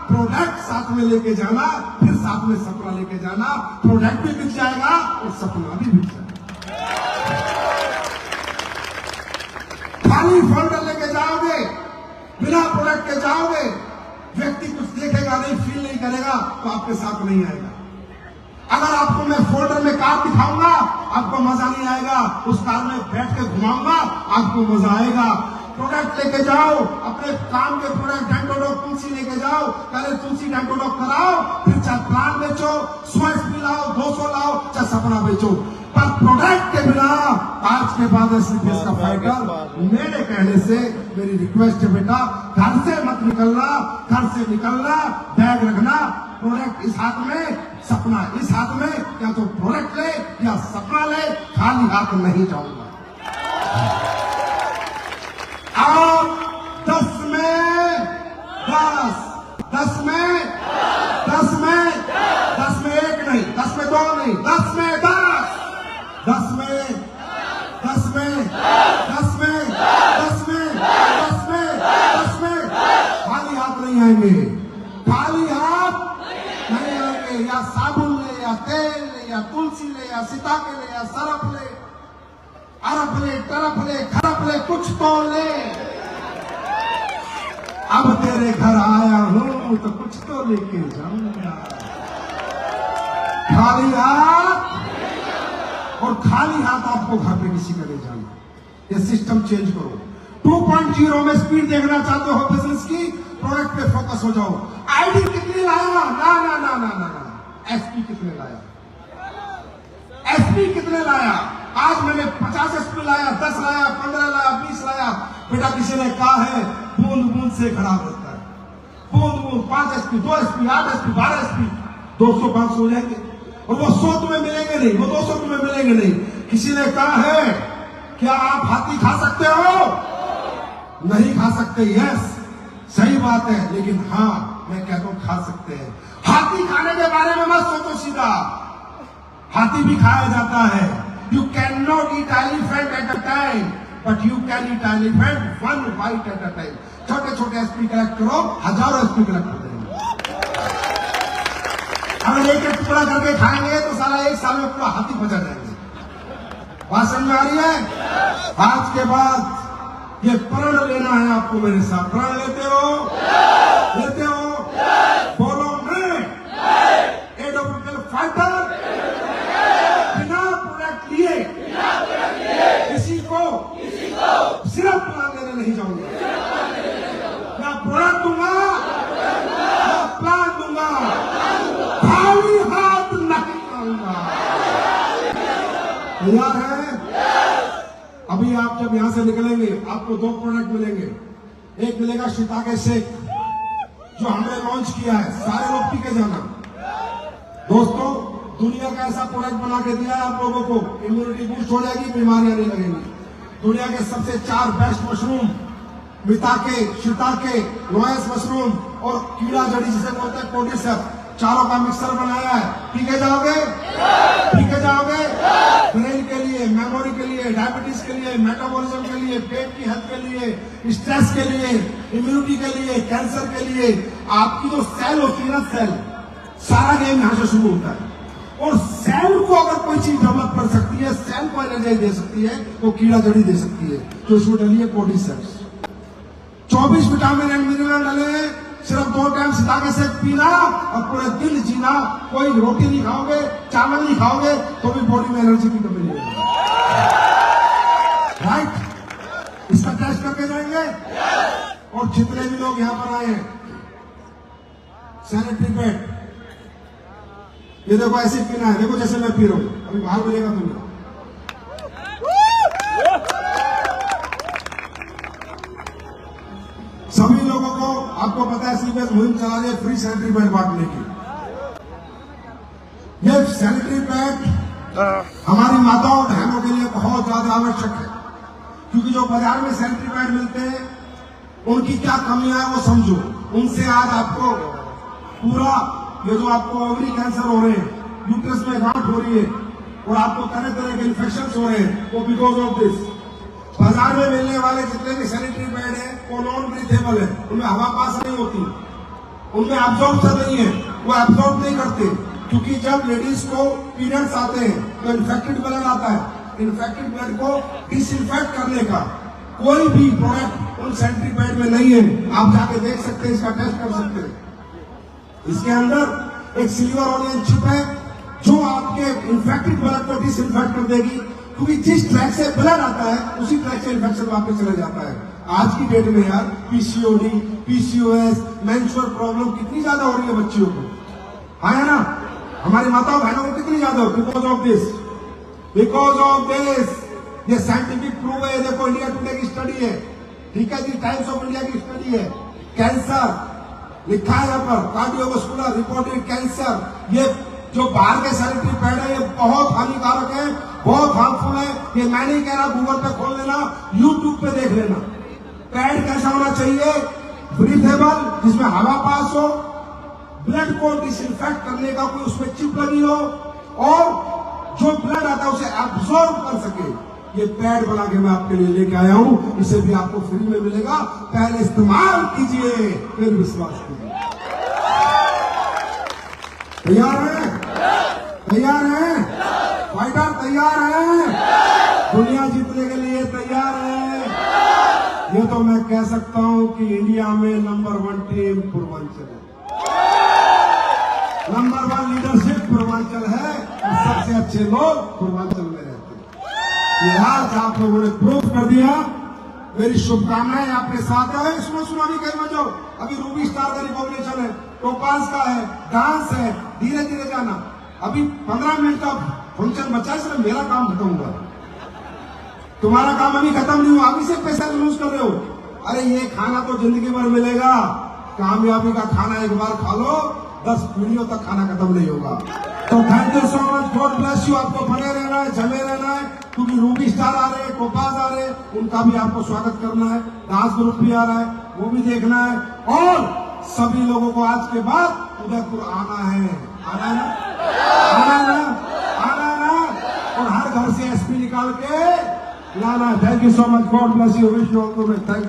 Speaker 2: प्रोडक्ट साथ में लेके जाना, फिर साथ में सपना लेके जाना। प्रोडक्ट भी बिक जाएगा और सपना भी बिक जाएगा। खाली फोल्डर लेके जाओगे, बिना प्रोडक्ट के जाओगे, व्यक्ति कुछ देखेगा नहीं, फील नहीं करेगा, तो आपके साथ नहीं आएगा। अगर आपको मैं फोल्डर में कार दिखाऊंगा, आपको मजा नहीं आएगा। उस कार में बैठ के घुमाऊंगा, आपको मजा आएगा। प्रोडक्ट लेके जाओ, अपने काम के प्रोडक्ट, डेंटोडॉक तुलसी लेके जाओ, पहले तुलसी डेंटोडॉक कराओ, फिर चाहे प्लान बेचो, स्वास्थ्य लाओ, 200 लाओ, चाहे सपना बेचो। पर प्रोडक्ट के बिना आज के बाद SBPS का फाइटर, मेरे कहने से मेरी रिक्वेस्ट है बेटा, घर से मत निकलना। घर से निकलना, बैग रखना, प्रोडक्ट इस हाथ में, सपना इस हाथ में। या तो प्रोडक्ट ले या सपना ले, खाली हाथ नहीं जाऊंगा। आप 10 में 10, 10 में 2 नहीं, 10 में 10, 10 में 10 में 10 में 10 में 10 में 10 में खाली हाथ नहीं आएंगे, खाली हाथ नहीं आएंगे। या साबुन ले, या तेल ले, या तुलसी ले, या सिताके ले, या सरफ ले, अरफ ले, टरफ ले, खरफ ले, कुछ तो ले। अब तेरे घर आया हूं तो कुछ तो लेके जाऊंगा। खाली हाथ, और खाली हाथ आपको घर पे किसी का ले जाना। ये सिस्टम चेंज करो। 2.0 में स्पीड देखना चाहते हो बिजनेस की, प्रोडक्ट पे फोकस हो जाओ। आईडी कितनी लाया? ना ना ना ना ना ना। एसपी कितने लाया? एसपी कितने लाया? आज मैंने 50 एसपी लाया, 10 लाया, 15 लाया, 20 लाया। बेटा किसी ने कहा है बूंद बूंद से खराब होता है। बूंद बूंद 5 एसपी, 2 एसपी, 8 एसपी, 12 एसपी, 200-500 हो जाएंगे। और वो 100 तुम्हें मिलेंगे नहीं, वो 200 तुम्हें मिलेंगे नहीं। किसी ने कहा है क्या आप हाथी खा सकते हो? नहीं खा सकते। यस, सही बात है, लेकिन हाँ मैं कहता हूं खा सकते हैं। हाथी खाने के बारे में मत सोचो सीधा, हाथी भी खाया जाता है। You can not eat elephant at a time, but you can eat elephant 1 bite at a time. छोटे छोटे एसपी कलेक्ट करो, हजारों एसपी कलेक्ट हो जाएंगे। अगर एक टुकड़ा करके खाएंगे तो सारा 1 साल में पूरा हाथी बचा जाएंगे। बात समझ में आ रही है? आज के बाद ये प्रण लेना है आपको मेरे साथ। प्रण लेते हो? लेते हो? बोलो मैं एडवोकेट फाइटर बिना प्रोडक्ट लिए किसी को सिर्फ प्लान लेने नहीं जाऊंगा। मैं प्रोडक्ट दूंगा, मैं प्लान दूंगा, खाली हाथ नहीं आऊंगा। तैयार है? अभी आप जब यहां से निकलेंगे आपको 2 प्रोडक्ट मिलेंगे। एक मिलेगा शिताके शेक जो हमने लॉन्च किया है, सारे लोग पी के जाना। दोस्तों दुनिया का ऐसा प्रोडक्ट बना के दिया है आप लोगों को, इम्यूनिटी बूस्ट हो जाएगी, बीमारियां नहीं लगेंगी। दुनिया के सबसे 4 बेस्ट मशरूम, मिताके, शिताके, लॉयस मशरूम और कीड़ा जड़ी जिसे बोलते हैं कोडिसर, चारों का मिक्सर बनाया है। पी के जाओगे? पी के जाओगे? ब्रेन के लिए, मेमोरी के लिए, डायबिटीज के लिए, मेटाबॉलिज्म के लिए, पेट की हेल्थ के लिए, स्ट्रेस के लिए, इम्यूनिटी के लिए, कैंसर के लिए। आपकी जो सेल होती है ना, सेल, सारा गेम यहां से शुरू होता है। और सेल को अगर कोई चीज डेवलप कर सकती है, सेल को एनर्जी दे सकती है, तो कीड़ा जड़ी दे सकती है, जो इसमें डली है कोडिसेप्स। 24 विटामिन एंड मिनरल डले हैं। सिर्फ 2 टाइम सिताके से पीना और पूरे दिन जीना। कोई रोटी नहीं खाओगे, चावल नहीं खाओगे तो भी बॉडी में एनर्जी की कमी नहीं होगी। राइट? इसका टेस्ट करके जाएंगे। और जितने भी लोग यहां पर आए हैं, सैनिटरी पैड, ये देखो ऐसे पीना है। देखो जैसे मैं पी रहा हूं, अभी बाहर मिलेगा तुम्हें। सभी लोगों को आपको पता है सीबीएस मुहिम चला रही है फ्री सैनिटरी पैड बांटने की। ये सैनिटरी पैड हमारी माताओं बहनों के लिए बहुत ज्यादा आवश्यक है, क्योंकि जो बाजार में सैनिटरी पैड मिलते हैं उनकी क्या कमियां है वो समझो। उनसे आज आपको पूरा ये जो आपको ओवरी कैंसर हो रहे हैं, यूट्रस में गांठ हो रही है और आपको तरह तरह के इन्फेक्शन हो रहे हैं, वो बिकॉज ऑफ दिस। बाजार में मिलने वाले जितने भी सैनिटरी पैड है वो नॉन ब्रीथेबल है, उनमें हवा पास नहीं होती, उनमें एब्जॉर्प्शन नहीं है, वो एब्जॉर्ब नहीं करते। क्योंकि जब लेडीज को पीरियड्स आते हैं तो इन्फेक्टेड ब्लड आता है। इन्फेक्टेड ब्लड को डिसइंफेक्ट करने का कोई भी प्रोडक्ट उन सैनिटरी पैड में नहीं है। आप जाके देख सकते हैं, इसका टेस्ट कर सकते हैं। इसके अंदर एक सिल्वर ऑनियन चिप है जो आपके इन्फेक्टेड ब्लड को डिसइंफेक्ट कर देगी, क्योंकि जिस ट्रैक से ब्लड आता है उसी ट्रैक से इन्फेक्शन वापस चला जाता है। आज की डेट में यार पीसीओडी, पीसीओएस, मेंस्ट्रुअल प्रॉब्लम कितनी ज्यादा हो रही है बच्चियों को, है ना? हमारी माताओं बहनों को कितनी ज्यादा हो, because of this, because of this. ये साइंटिफिक प्रूव है। देखो इंडिया टुडे की स्टडी है, ठीक है जी, टाइम्स ऑफ इंडिया की स्टडी है। कैंसर लिखा है यहाँ पर, कार्डियोवास्कुलर रिपोर्टेड कैंसर। ये जो बाहर के सैनिटरी पैड है ये बहुत हानिकारक है, बहुत हार्मफुल है। ये मैं नहीं कह रहा, गूगल पे खोल लेना, यूट्यूब पे देख लेना। पैड कैसा होना चाहिए? ब्रीथेबल, जिसमें हवा पास हो, ब्लड को डिसइंफेक्ट करने का कोई उसमें चिप लगी हो उसे एब्सॉर्ब कर सके, ये पैड बना के मैं आपके लिए लेके आया हूं। इसे भी आपको फ्री में मिलेगा, पहले इस्तेमाल कीजिए फिर विश्वास कीजिए। तैयार हैं? तैयार हैं? फाइटर तैयार हैं? दुनिया जीतने के लिए तैयार है? ये तो मैं कह सकता हूं कि इंडिया में नंबर 1 टीम पूर्वांचल है, नंबर 1 लीडरशिप पूर्वांचल है और सबसे अच्छे लोग पूर्वांचल में रहते हैं। ये आज आप लोगों ने प्रूव कर दिया। मेरी शुभकामनाएं आपके साथ है। सुनो अभी कहीं मत जाओ, अभी रूबी स्टार का रिकॉग्निशन है, टोपाज का है, डांस है, धीरे धीरे जाना। अभी 15 मिनट का फंक्शन बचा है, सिर्फ मेरा काम खत्म हुआ, तुम्हारा काम अभी खत्म नहीं हुआ, अभी से पैसा लूज कर रहे हो। अरे ये खाना तो जिंदगी भर मिलेगा, कामयाबी का खाना एक बार खा लो, 10 पीढ़ियों तक खाना खत्म नहीं होगा। तो thank you so much, God bless you. आपको बने रहना है, जमे रहना है, क्योंकि रूबी स्टार आ रहे हैं, टोपाज आ रहे हैं, उनका भी आपको स्वागत करना है। डांस ग्रुप भी आ रहा है, वो भी देखना है। और सभी लोगों को आज के बाद उदयपुर आना है, आना है ना, आना है ना, आना है ना, और हर घर से एसपी निकाल के लाना है। Thank you so much, God bless you, wish you all the best. Thank you.